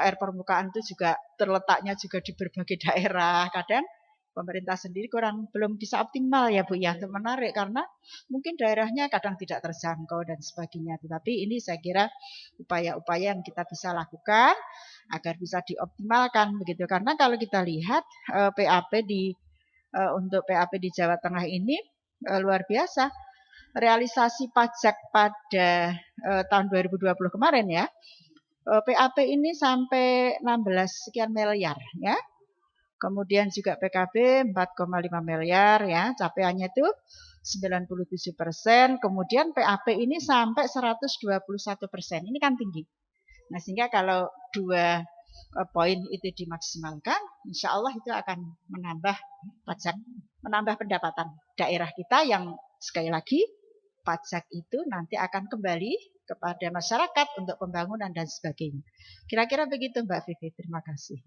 air permukaan itu juga terletaknya juga di berbagai daerah. Kadang pemerintah sendiri belum bisa optimal ya Bu ya untuk menarik, karena mungkin daerahnya kadang tidak terjangkau dan sebagainya. Tetapi ini saya kira upaya-upaya yang kita bisa lakukan agar bisa dioptimalkan begitu. Karena kalau kita lihat untuk PAP di Jawa Tengah ini luar biasa. Realisasi pajak pada tahun 2020 kemarin ya, PAP ini sampai 16 sekian miliar ya. Kemudian juga PKB 4,5 miliar ya, capaiannya itu 97%. Kemudian PAP ini sampai 121%. Ini kan tinggi. Nah, sehingga kalau 2 poin itu dimaksimalkan, insya Allah itu akan menambah pajak menambah pendapatan daerah kita yang sekali lagi pajak itu nanti akan kembali kepada masyarakat untuk pembangunan dan sebagainya. Kira-kira begitu Mbak Vivi, terima kasih.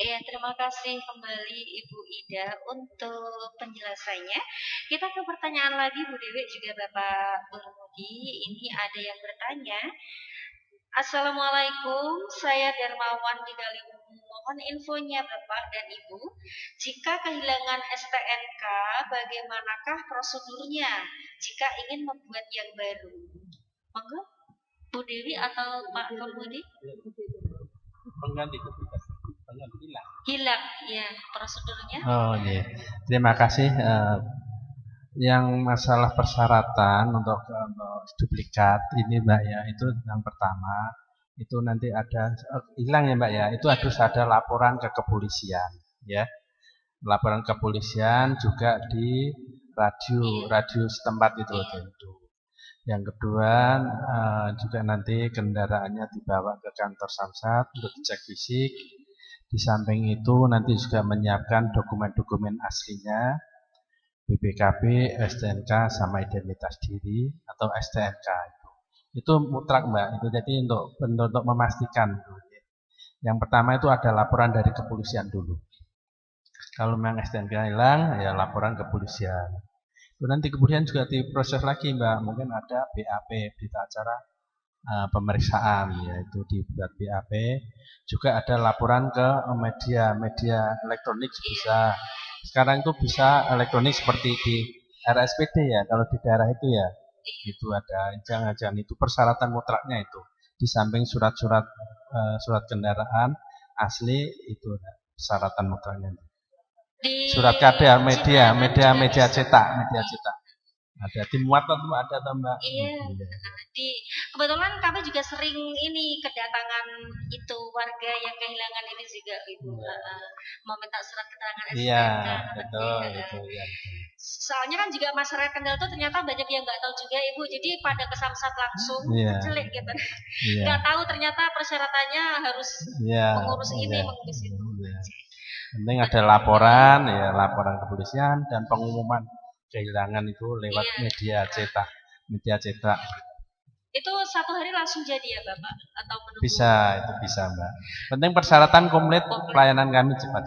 Iya, terima kasih kembali Ibu Ida untuk penjelasannya. Kita ke pertanyaan lagi Bu Dewi juga Bapak Bermudi. Ini ada yang bertanya. Assalamualaikum, saya Darmawan di Kaliwungu. Mohon infonya Bapak dan Ibu, jika kehilangan STNK, bagaimanakah prosedurnya jika ingin membuat yang baru? Monggo, Bu Dewi atau Pak Bermudi? Pengganti Hilang, ya prosedurnya. Oh iya, terima kasih. Yang masalah persyaratan untuk duplikat ini Mbak ya, itu yang pertama itu nanti ada hilang ya Mbak ya, itu harus ada laporan ke kepolisian ya, laporan kepolisian juga di radio setempat itu. Yang kedua juga nanti kendaraannya dibawa ke kantor Samsat untuk dicek fisik. Di samping itu nanti juga menyiapkan dokumen-dokumen aslinya, BPKB, STNK, sama identitas diri atau STNK itu mutlak Mbak. Itu jadi untuk memastikan. Yang pertama itu ada laporan dari kepolisian dulu. Kalau memang STNK hilang, ya laporan kepolisian. Itu nanti kemudian juga diproses lagi Mbak. Mungkin ada BAP, berita acara pemeriksaan, yaitu dibuat BAP. Juga ada laporan ke media elektronik bisa. Sekarang itu bisa elektronik seperti di RSPD ya, kalau di daerah itu ya, itu ada, jangan itu persyaratan mutlaknya itu. Di samping surat kendaraan asli itu persyaratan mutlaknya. Surat KD media cetak. Ada dimuat atau ada tambah? Iya. Kebetulan kami juga sering ini kedatangan itu warga yang kehilangan ini juga Ibu meminta surat keterangan STNK. Iya, betul. Ya. Soalnya kan juga masyarakat Kendal tuh ternyata banyak yang nggak tahu juga Ibu. Jadi pada ke Samsat langsung jelek gitu. Nggak tahu ternyata persyaratannya harus mengurus ini, mengurus itu. Penting ada laporan kepolisian dan pengumuman kehilangan itu lewat media cetak. Itu satu hari langsung jadi ya Bapak atau menunggu? Bisa Mbak. Penting persyaratan komplit, pelayanan kami cepat.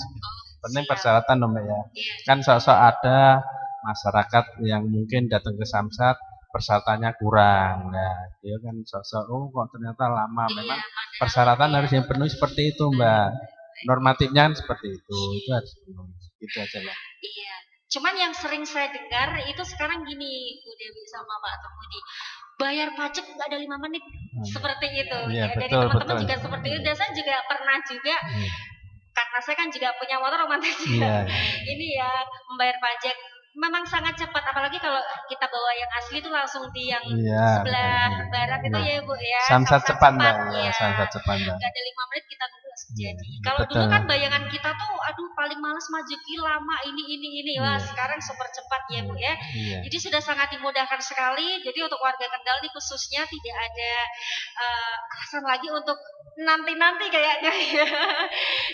Penting persyaratan Mbak ya. Kan sosok ada masyarakat yang mungkin datang ke Samsat persyaratannya kurang. Nah, dia kan sosok kok ternyata lama. Memang persyaratan harus yang penuh seperti itu Mbak. Normatifnya kan seperti itu. Itu harus penuh. Gitu aja Mbak. Iya. Cuman yang sering saya dengar itu sekarang gini, Bu Dewi sama Pak Bermudi, bayar pajak nggak ada 5 menit, seperti itu. Iya, dari teman-teman juga seperti itu. Dan saya juga pernah juga, karena saya kan juga punya motor romantis juga. Ini ya membayar pajak memang sangat cepat, apalagi kalau kita bawa yang asli itu langsung di yang sebelah barat itu ya Bu ya. Samsat cepat Mbak. Samsat cepat Mbak. Gak ada 5 menit kita nunggu langsung jadi. Kalau dulu kan bayangan kita tuh, aduh paling males majuki lama ini. Wah sekarang super cepat ya Bu ya. Jadi sudah sangat dimudahkan sekali. Jadi untuk warga Kendal ini khususnya tidak ada alasan lagi untuk nanti kayaknya ya.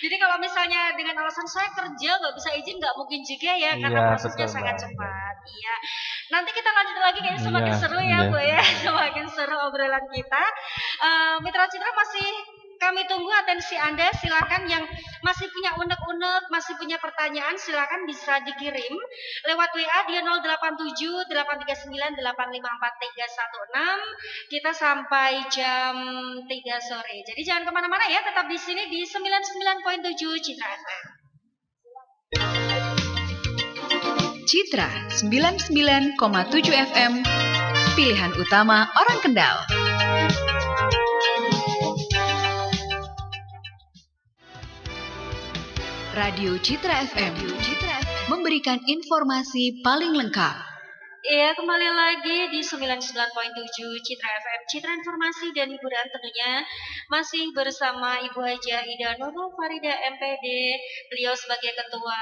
Jadi kalau misalnya dengan alasan saya kerja nggak bisa izin, nggak mungkin juga ya, karena prosesnya sangat cepat. Iya. Nanti kita lanjut lagi kayaknya semakin seru ya Bu ya. Semakin seru obrolan kita. Mitra Citra masih kami tunggu atensi Anda. Silakan yang masih punya unek-unek, masih punya pertanyaan, silakan bisa dikirim lewat WA di 087 839 854 316. Kita sampai jam 3 sore. Jadi jangan kemana-mana ya, tetap di sini di 99.7 Citra FM. Citra 99,7 FM, pilihan utama orang Kendal. Radio Citra FM memberikan informasi paling lengkap. Iya, kembali lagi di 99,7 Citra FM, Citra Informasi dan Hiburan tentunya. Masih bersama Ibu Haja Ida Nurul Farida MPD, beliau sebagai ketua,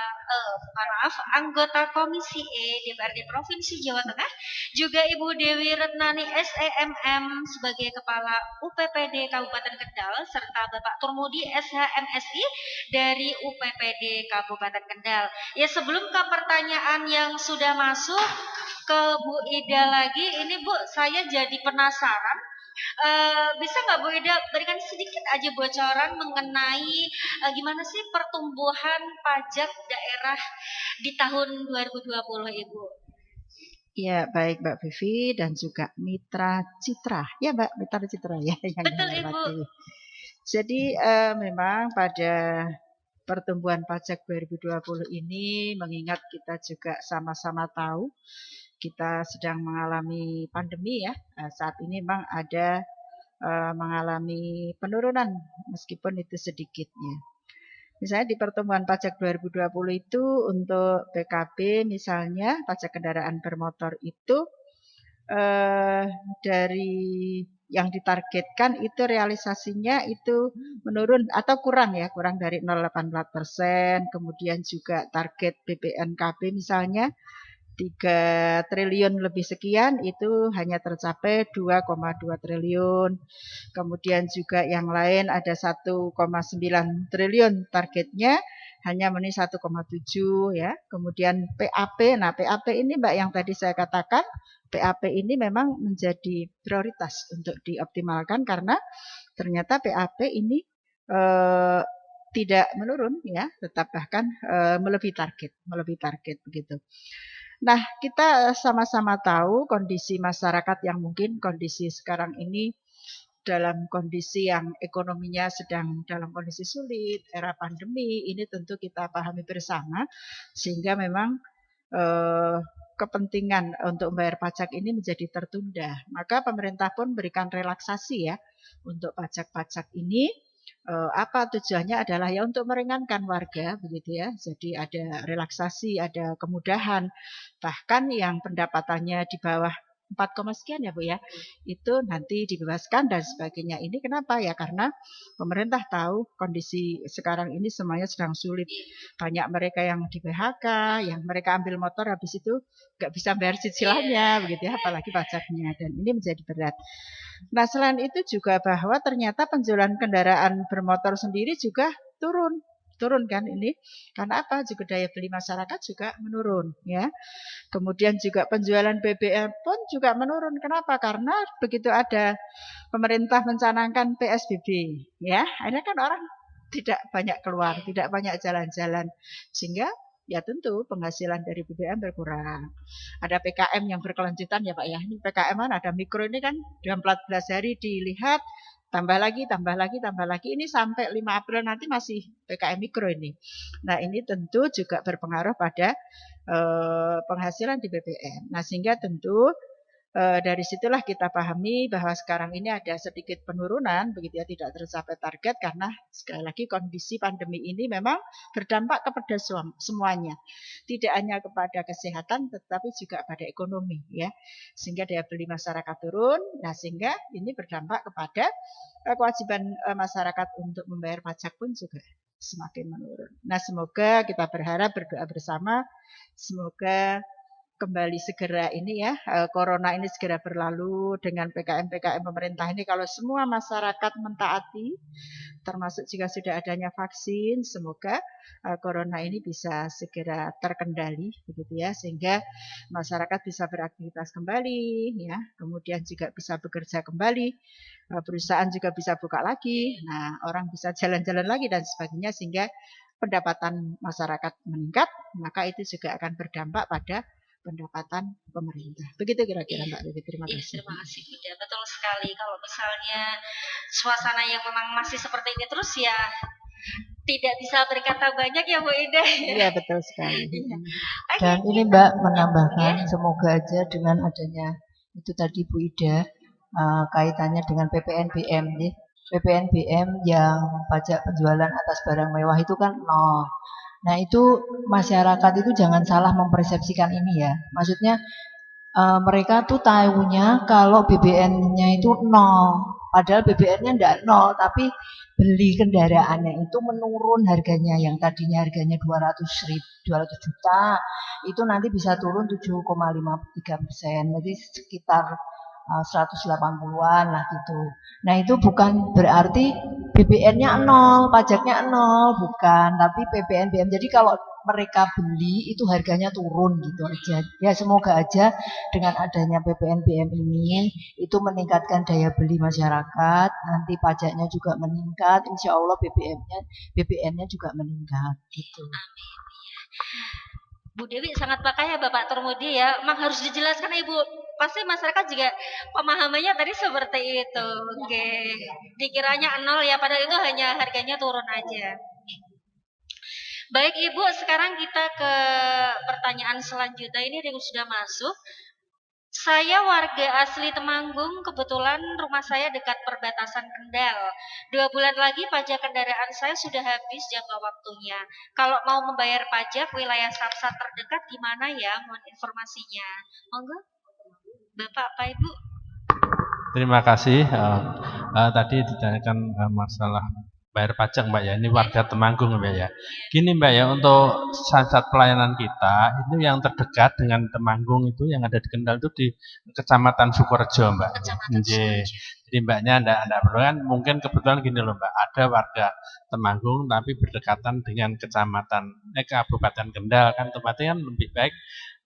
anggota Komisi E DPRD Provinsi Jawa Tengah. Juga Ibu Dewi Retnani SEMM sebagai Kepala UPPD Kabupaten Kendal, serta Bapak Turmudi SHMSI dari UPPD Kabupaten Kendal. Ya, sebelum ke pertanyaan yang sudah masuk ke Bu Ida lagi, ini Bu, saya jadi penasaran. Bisa nggak Bu Ida berikan sedikit aja bocoran mengenai gimana sih pertumbuhan pajak daerah di tahun 2020, Ibu? Ya, baik Mbak Vivi dan juga Mitra Citra. Ya, Mbak, Mitra Citra ya yang Betul, kami Ibu. hormati. Jadi memang pada pertumbuhan pajak 2020 ini, mengingat kita juga sama-sama tahu kita sedang mengalami pandemi ya. Saat ini memang ada mengalami penurunan meskipun itu sedikitnya. Misalnya di pertumbuhan pajak 2020 itu untuk PKB misalnya pajak kendaraan bermotor itu dari yang ditargetkan itu realisasinya itu menurun atau kurang ya, kurang dari 0,84%. Kemudian juga target BPNKB misalnya 3 triliun lebih sekian itu hanya tercapai 2,2 triliun. Kemudian juga yang lain ada 1,9 triliun targetnya hanya memenuhi 1,7 ya. Kemudian PAP, nah PAP ini Mbak yang tadi saya katakan, PAP ini memang menjadi prioritas untuk dioptimalkan karena ternyata PAP ini tidak menurun ya, tetap bahkan melebihi target begitu. Nah, kita sama-sama tahu kondisi masyarakat yang mungkin kondisi sekarang ini dalam kondisi yang ekonominya sedang dalam kondisi sulit, era pandemi, ini tentu kita pahami bersama, sehingga memang kepentingan untuk membayar pajak ini menjadi tertunda. Maka pemerintah pun berikan relaksasi ya untuk pajak-pajak ini. Apa tujuannya adalah ya untuk meringankan warga begitu ya. Jadi ada relaksasi, ada kemudahan. Bahkan yang pendapatannya di bawah 4, sekian ya Bu ya, itu nanti dibebaskan dan sebagainya. Ini kenapa ya? Karena pemerintah tahu kondisi sekarang ini semuanya sedang sulit. Banyak mereka yang di PHK, yang mereka ambil motor habis itu nggak bisa bayar cicilannya begitu ya, apalagi pajaknya. Dan ini menjadi berat. Nah, selain itu juga bahwa ternyata penjualan kendaraan bermotor sendiri juga turun kan ini. Karena apa? Juga daya beli masyarakat juga menurun ya. Kemudian juga penjualan BBM pun juga menurun. Kenapa? Karena begitu ada pemerintah mencanangkan PSBB ya, akhirnya kan orang tidak banyak keluar, tidak banyak jalan-jalan. Sehingga ya tentu penghasilan dari BBM berkurang. Ada PKM yang berkelanjutan ya Pak ya. Ini PKM kan ada mikro ini kan dalam 14 hari dilihat tambah lagi. Ini sampai 5 April nanti masih PKM mikro ini. Nah, ini tentu juga berpengaruh pada penghasilan di BBM. Nah, sehingga tentu dari situlah kita pahami bahwa sekarang ini ada sedikit penurunan begitu ya, tidak tercapai target karena sekali lagi kondisi pandemi ini memang berdampak kepada semuanya. Tidak hanya kepada kesehatan tetapi juga pada ekonomi ya. Sehingga daya beli masyarakat turun. Nah, sehingga ini berdampak kepada kewajiban masyarakat untuk membayar pajak pun juga semakin menurun. Nah, semoga kita berharap berdoa bersama semoga kembali segera ini ya, corona ini segera berlalu dengan PKM pemerintah ini. Kalau semua masyarakat mentaati, termasuk jika sudah adanya vaksin, semoga corona ini bisa segera terkendali begitu ya, sehingga masyarakat bisa beraktivitas kembali ya, kemudian juga bisa bekerja kembali, perusahaan juga bisa buka lagi, nah orang bisa jalan-jalan lagi dan sebagainya, sehingga pendapatan masyarakat meningkat, maka itu juga akan berdampak pada pendapatan pemerintah. Begitu kira-kira Mbak Dewi. Terima kasih. Terima kasih Bunda. Betul sekali. Kalau misalnya suasana yang memang masih seperti ini terus ya tidak bisa berkata banyak ya Bu Ida. Iya, betul sekali. Dan ini Mbak menambahkan semoga aja dengan adanya itu tadi Bu Ida kaitannya dengan PPNBM ya. PPNBM yang pajak penjualan atas barang mewah itu kan 0. Nah, itu masyarakat itu jangan salah mempersepsikan ini ya. Maksudnya mereka tuh tahunya kalau BBM-nya itu nol. Padahal BBM-nya enggak nol, tapi beli kendaraannya itu menurun harganya. Yang tadinya harganya 200 juta, itu nanti bisa turun 7,53%. Jadi sekitar 180-an lah gitu. Nah itu bukan berarti BBM-nya nol, pajaknya nol, bukan. Tapi BBM. Jadi kalau mereka beli itu harganya turun gitu aja. Ya semoga aja dengan adanya PPNBM ini itu meningkatkan daya beli masyarakat, nanti pajaknya juga meningkat, insya Allah BBM-nya juga meningkat gitu. Bu Dewi sangat pakai ya Bapak Turmudi ya. Memang harus dijelaskan Ibu. Pasti masyarakat juga pemahamannya tadi seperti itu. Oke. Dikiranya nol ya, padahal itu hanya harganya turun aja. Baik Ibu, sekarang kita ke pertanyaan selanjutnya. Ini yang sudah masuk. Saya warga asli Temanggung, kebetulan rumah saya dekat perbatasan Kendal. 2 bulan lagi pajak kendaraan saya sudah habis jangka waktunya. Kalau mau membayar pajak wilayah Samsat terdekat di mana ya? Mohon informasinya. Monggo, Bapak, Pak, Ibu. Terima kasih. Tadi ditanyakan masalah bayar pajak Mbak ya. Ini warga Temanggung Mbak ya. Gini Mbak ya, untuk Samsat pelayanan kita itu yang terdekat dengan Temanggung itu yang ada di Kendal itu di Kecamatan Sukorejo Mbak. Jadi Mbaknya enggak perlu kan, mungkin kebetulan gini loh Mbak, ada warga Temanggung tapi berdekatan dengan Kabupaten Kendal kan, tempatnya kan lebih baik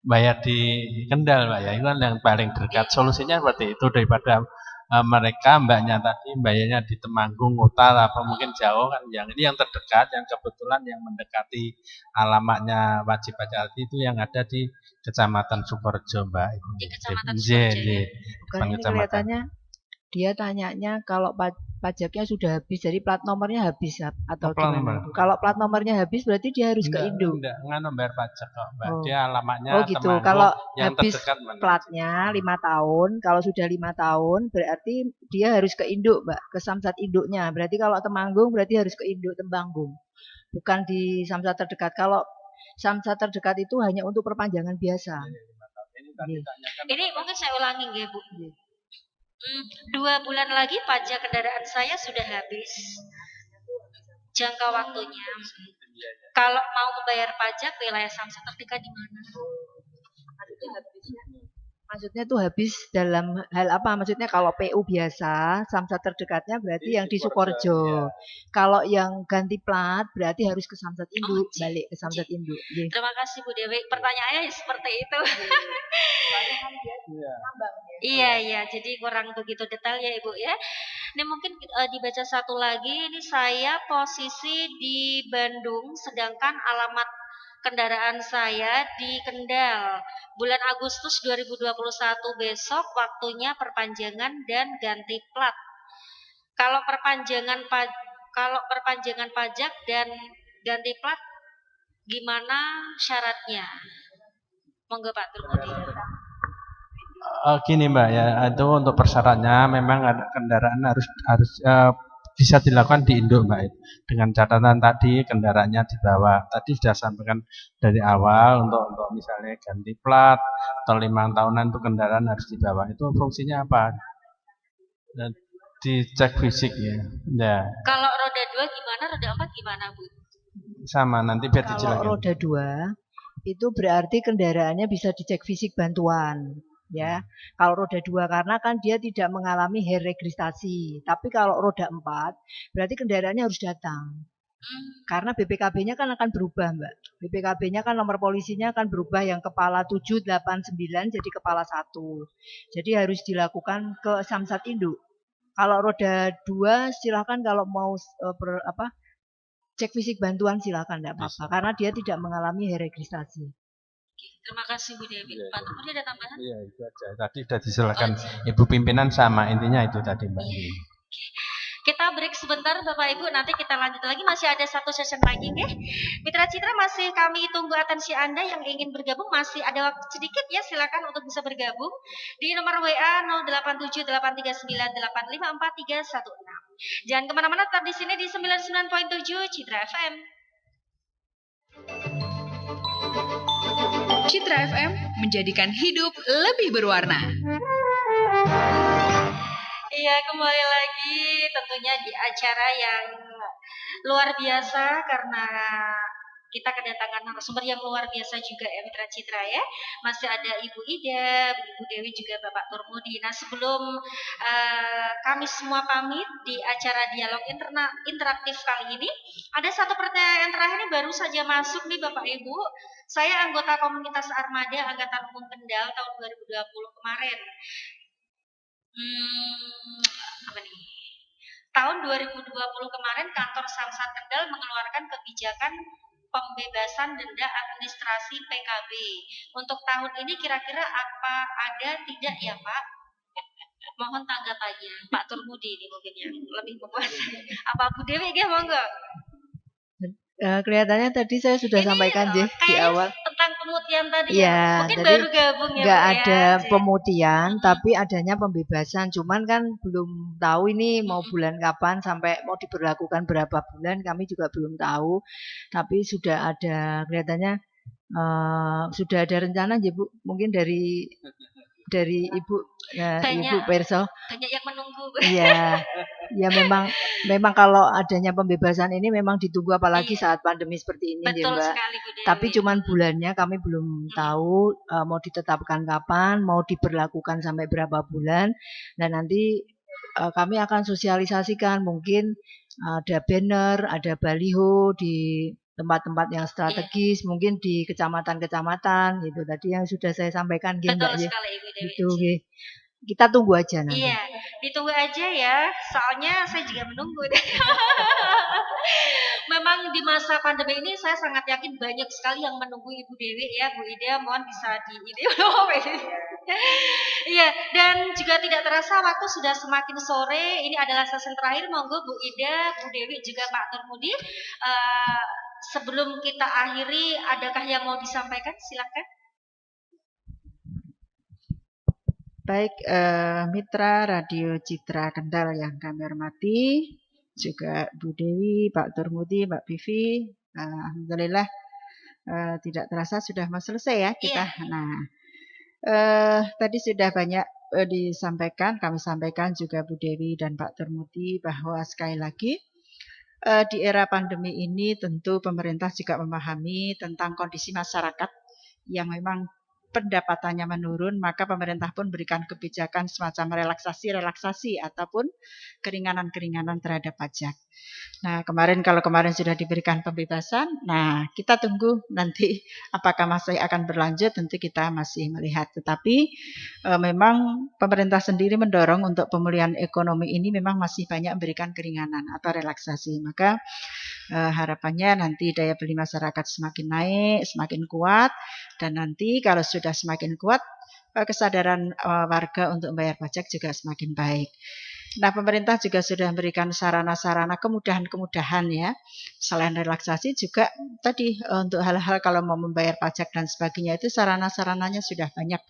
bayar di Kendal Mbak ya, itu kan yang paling dekat. Solusinya seperti itu daripada mereka Mbaknya tadi bayarnya di Temanggung Utara apa mungkin jauh kan. Yang ini yang terdekat, yang kebetulan yang mendekati alamatnya wajib pajak itu yang ada di Kecamatan Sukorejo Mbak. Di Kecamatan Sukorejo ya. Bukan ini kelihatannya dia tanyanya kalau pajaknya sudah habis, jadi plat nomornya habis atau gimana? Kalau plat nomornya habis berarti dia harus ke Indo. Enggak bayar pajak kok Mbak. Dia alamatnya gitu. Temanggung, kalau yang habis platnya 5 tahun, kalau sudah 5 tahun berarti dia harus ke Indo Mbak, ke Samsat Induknya. Berarti kalau Temanggung berarti harus ke Induk Temanggung. Bukan di Samsat terdekat. Kalau Samsat terdekat itu hanya untuk perpanjangan biasa. Ini mungkin saya ulangi ya Bu. 2 bulan lagi pajak kendaraan saya sudah habis jangka waktunya. Kalau mau membayar pajak wilayah Samsat terdekat di mana? Maksudnya tuh habis dalam hal apa? Maksudnya kalau PU biasa, Samsat terdekatnya berarti yang di Sukorejo. Kalau yang ganti plat berarti harus ke Samsat Induk, balik ke Samsat Induk. Terima kasih Bu Dewi. Pertanyaannya seperti itu. Iya, jadi kurang begitu detail ya Ibu ya. Ini mungkin dibaca satu lagi. Ini saya posisi di Bandung, sedangkan alamat kendaraan saya di Kendal. Bulan Agustus 2021 besok waktunya perpanjangan dan ganti plat. Kalau perpanjangan pajak dan ganti plat gimana syaratnya? Monggo Pak Turmudi. Gini Mbak ya, itu untuk persyaratnya memang ada kendaraan harus bisa dilakukan di induk Mbak. Dengan catatan tadi kendaraannya dibawa. Tadi sudah sampaikan dari awal untuk misalnya ganti plat atau 5 tahunan itu kendaraan harus dibawa. Itu fungsinya apa? Dicek fisik ya. Kalau roda 2 gimana? Roda 4 gimana Bu? Sama nanti biar dijelaskan. Kalau roda 2 itu berarti kendaraannya bisa dicek fisik bantuan. Ya, kalau roda 2 karena kan dia tidak mengalami hair registrasi. Tapi kalau roda 4 berarti kendaraannya harus datang. Karena BPKB-nya kan akan berubah, Mbak. BPKB-nya kan nomor polisinya akan berubah yang kepala 789 jadi kepala 1. Jadi harus dilakukan ke Samsat Induk. Kalau roda 2 silakan kalau mau cek fisik bantuan silakan enggak apa-apa karena dia tidak mengalami hair registrasi. Terima kasih Bu Dewi. Pak Turmudi ada tambahan? Iya, itu aja. Tadi sudah dijelaskan Ibu pimpinan sama intinya itu tadi Mbak. Kita break sebentar Bapak Ibu, nanti kita lanjut lagi, masih ada satu session lagi nggih. Mitra Citra masih kami tunggu atensi Anda yang ingin bergabung, masih ada waktu sedikit ya, silakan untuk bisa bergabung di nomor WA 087839854316. Jangan kemana-mana, tetap di sini di 99.7 Citra FM. Citra FM menjadikan hidup lebih berwarna. Iya, kembali lagi tentunya di acara yang luar biasa karena kita kedatangan narasumber yang luar biasa juga ya Mitra Citra ya. Masih ada Ibu Ida, Ibu Dewi juga Bapak Turmudi. Nah sebelum kami semua pamit di acara dialog interaktif kali ini, ada satu pertanyaan terakhir nih baru saja masuk nih Bapak Ibu. Saya anggota komunitas Armada Angkatan Umum Kendal tahun 2020 kemarin. Apa nih? Tahun 2020 kemarin kantor Samsat Kendal mengeluarkan kebijakan pembebasan denda administrasi PKB. Untuk tahun ini kira-kira apa ada tidak ya Pak? Mohon tanggapannya Pak Turmudi ini mungkin yang lebih menguasai. Apa Bu Dewi ya monggo? Kelihatannya tadi saya sudah Ini sampaikan di awal. tentang pemutihan tadi Ya, ya. Mungkin tadi baru gabung ya nggak Pak ada ya. pemutihan, tapi adanya pembebasan. Cuman kan belum tahu ini mau bulan kapan sampai mau diberlakukan berapa bulan, kami juga belum tahu. Tapi sudah ada kelihatannya sudah ada rencana ya Bu, mungkin dari Ibu Ibu Perso. Banyak yang menunggu. Iya. Ya memang kalau adanya pembebasan ini memang ditunggu apalagi saat pandemi seperti ini ya Betul Mbak. sekali Bu Dewi. Tapi cuman bulannya kami belum tahu mau ditetapkan kapan, mau diberlakukan sampai berapa bulan, dan nanti kami akan sosialisasikan mungkin ada banner, ada baliho di tempat-tempat yang strategis, mungkin di kecamatan-kecamatan gitu. Tadi yang sudah saya sampaikan gitu Mbak. Betul sekali Ibu Dewi. Gitu, kita tunggu aja nanti. Iya, ditunggu aja ya. Soalnya saya juga menunggu deh. Memang di masa pandemi ini saya sangat yakin banyak sekali yang menunggu Ibu Dewi ya, Bu Ida. Mohon bisa di ini. Iya, dan juga tidak terasa waktu sudah semakin sore. Ini adalah sesi terakhir. Monggo Bu Ida, Bu Dewi juga Pak Turmudi. Sebelum kita akhiri, adakah yang mau disampaikan? Silakan. Baik, mitra Radio Citra Kendal yang kami hormati, juga Bu Dewi, Pak Turmudi, Mbak Vivi, alhamdulillah tidak terasa sudah mau selesai ya kita. Iya. Nah, tadi sudah banyak disampaikan, kami sampaikan juga Bu Dewi dan Pak Turmudi bahwa sekali lagi di era pandemi ini tentu pemerintah juga memahami tentang kondisi masyarakat yang memang pendapatannya menurun, maka pemerintah pun berikan kebijakan semacam relaksasi ataupun keringanan-keringanan terhadap pajak. Nah, kalau kemarin sudah diberikan pembebasan, nah kita tunggu nanti apakah masih akan berlanjut, tentu kita masih melihat. Tetapi memang pemerintah sendiri mendorong untuk pemulihan ekonomi ini memang masih banyak memberikan keringanan atau relaksasi. Maka harapannya nanti daya beli masyarakat semakin naik, semakin kuat, dan nanti kalau sudah semakin kuat, kesadaran warga untuk membayar pajak juga semakin baik. Nah, pemerintah juga sudah memberikan sarana-sarana kemudahan-kemudahan ya. Selain relaksasi juga tadi untuk hal-hal kalau mau membayar pajak dan sebagainya itu sarana-sarananya sudah banyak.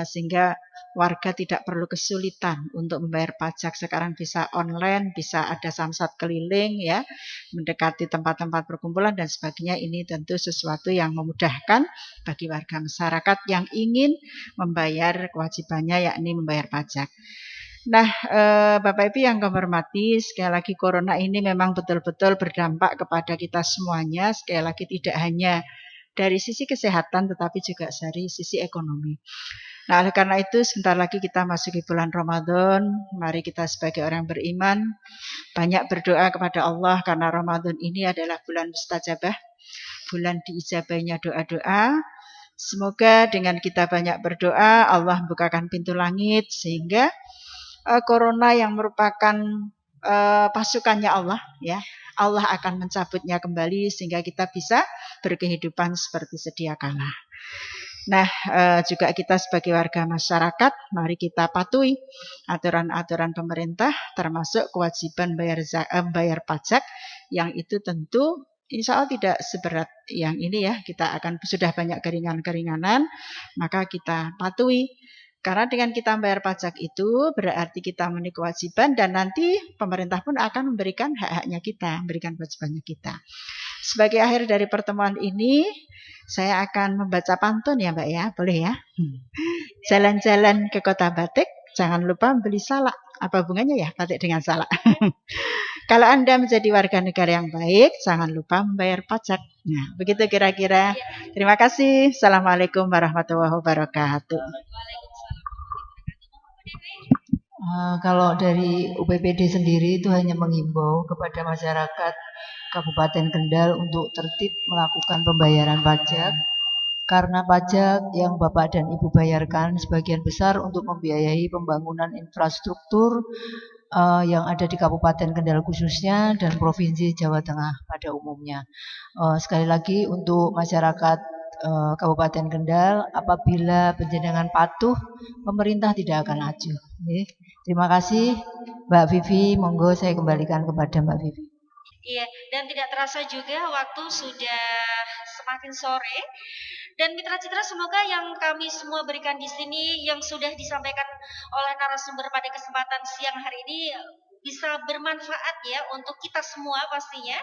Sehingga warga tidak perlu kesulitan untuk membayar pajak. Sekarang bisa online, bisa ada samsat keliling ya, mendekati tempat-tempat perkumpulan dan sebagainya. Ini tentu sesuatu yang memudahkan bagi warga masyarakat yang ingin membayar kewajibannya, yakni membayar pajak. Nah, Bapak Ibu yang kami hormati, sekali lagi corona ini memang betul-betul berdampak kepada kita semuanya. Sekali lagi tidak hanya dari sisi kesehatan tetapi juga dari sisi ekonomi. Nah, oleh karena itu sebentar lagi kita masuki bulan Ramadan. Mari kita sebagai orang beriman banyak berdoa kepada Allah karena Ramadan ini adalah bulan mustajabah, bulan diijabahnya doa-doa. Semoga dengan kita banyak berdoa Allah membukakan pintu langit sehingga corona yang merupakan pasukannya Allah ya, Allah akan mencabutnya kembali sehingga kita bisa berkehidupan seperti sedia kala. Nah, juga kita sebagai warga masyarakat, mari kita patuhi aturan-aturan pemerintah termasuk kewajiban bayar pajak yang itu tentu insya Allah tidak seberat yang ini ya, kita akan sudah banyak keringanan-keringanan, maka kita patuhi. Karena dengan kita membayar pajak itu berarti kita memenuhi kewajiban dan nanti pemerintah pun akan memberikan hak-haknya kita, memberikan kewajibannya kita. Sebagai akhir dari pertemuan ini, saya akan membaca pantun ya Mbak ya, boleh ya? Jalan-jalan ke kota batik, jangan lupa beli salak. Apa hubungannya ya batik dengan salak? Kalau Anda menjadi warga negara yang baik, jangan lupa membayar pajak. Nah, begitu kira-kira. Terima kasih. Assalamualaikum warahmatullahi wabarakatuh. Kalau dari UPPD sendiri itu hanya menghimbau kepada masyarakat Kabupaten Kendal untuk tertib melakukan pembayaran pajak, karena pajak yang Bapak dan Ibu bayarkan sebagian besar untuk membiayai pembangunan infrastruktur yang ada di Kabupaten Kendal khususnya dan Provinsi Jawa Tengah pada umumnya. Sekali lagi untuk masyarakat Kabupaten Kendal, apabila penjenengan patuh, pemerintah tidak akan acuh. Terima kasih Mbak Vivi, monggo saya kembalikan kepada Mbak Vivi. Iya, dan tidak terasa juga waktu sudah semakin sore. Dan Mitra Citra, semoga yang kami semua berikan di sini yang sudah disampaikan oleh narasumber pada kesempatan siang hari ini bisa bermanfaat ya untuk kita semua pastinya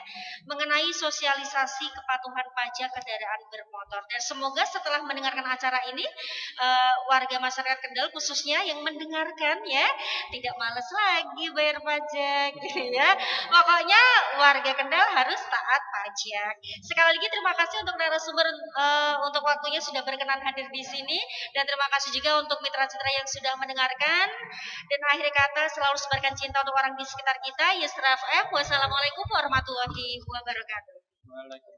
mengenai sosialisasi kepatuhan pajak kendaraan bermotor. Dan semoga setelah mendengarkan acara ini warga masyarakat Kendal khususnya yang mendengarkan ya tidak malas lagi bayar pajak gitu ya. Pokoknya warga Kendal harus taat pajak. Sekali lagi terima kasih untuk narasumber untuk waktunya sudah berkenan hadir di sini, dan terima kasih juga untuk Mitra Citra yang sudah mendengarkan. Dan akhir kata, selalu sebarkan cinta untuk orang di sekitar kita. Yusra FM. Wassalamualaikum warahmatullahi wabarakatuh.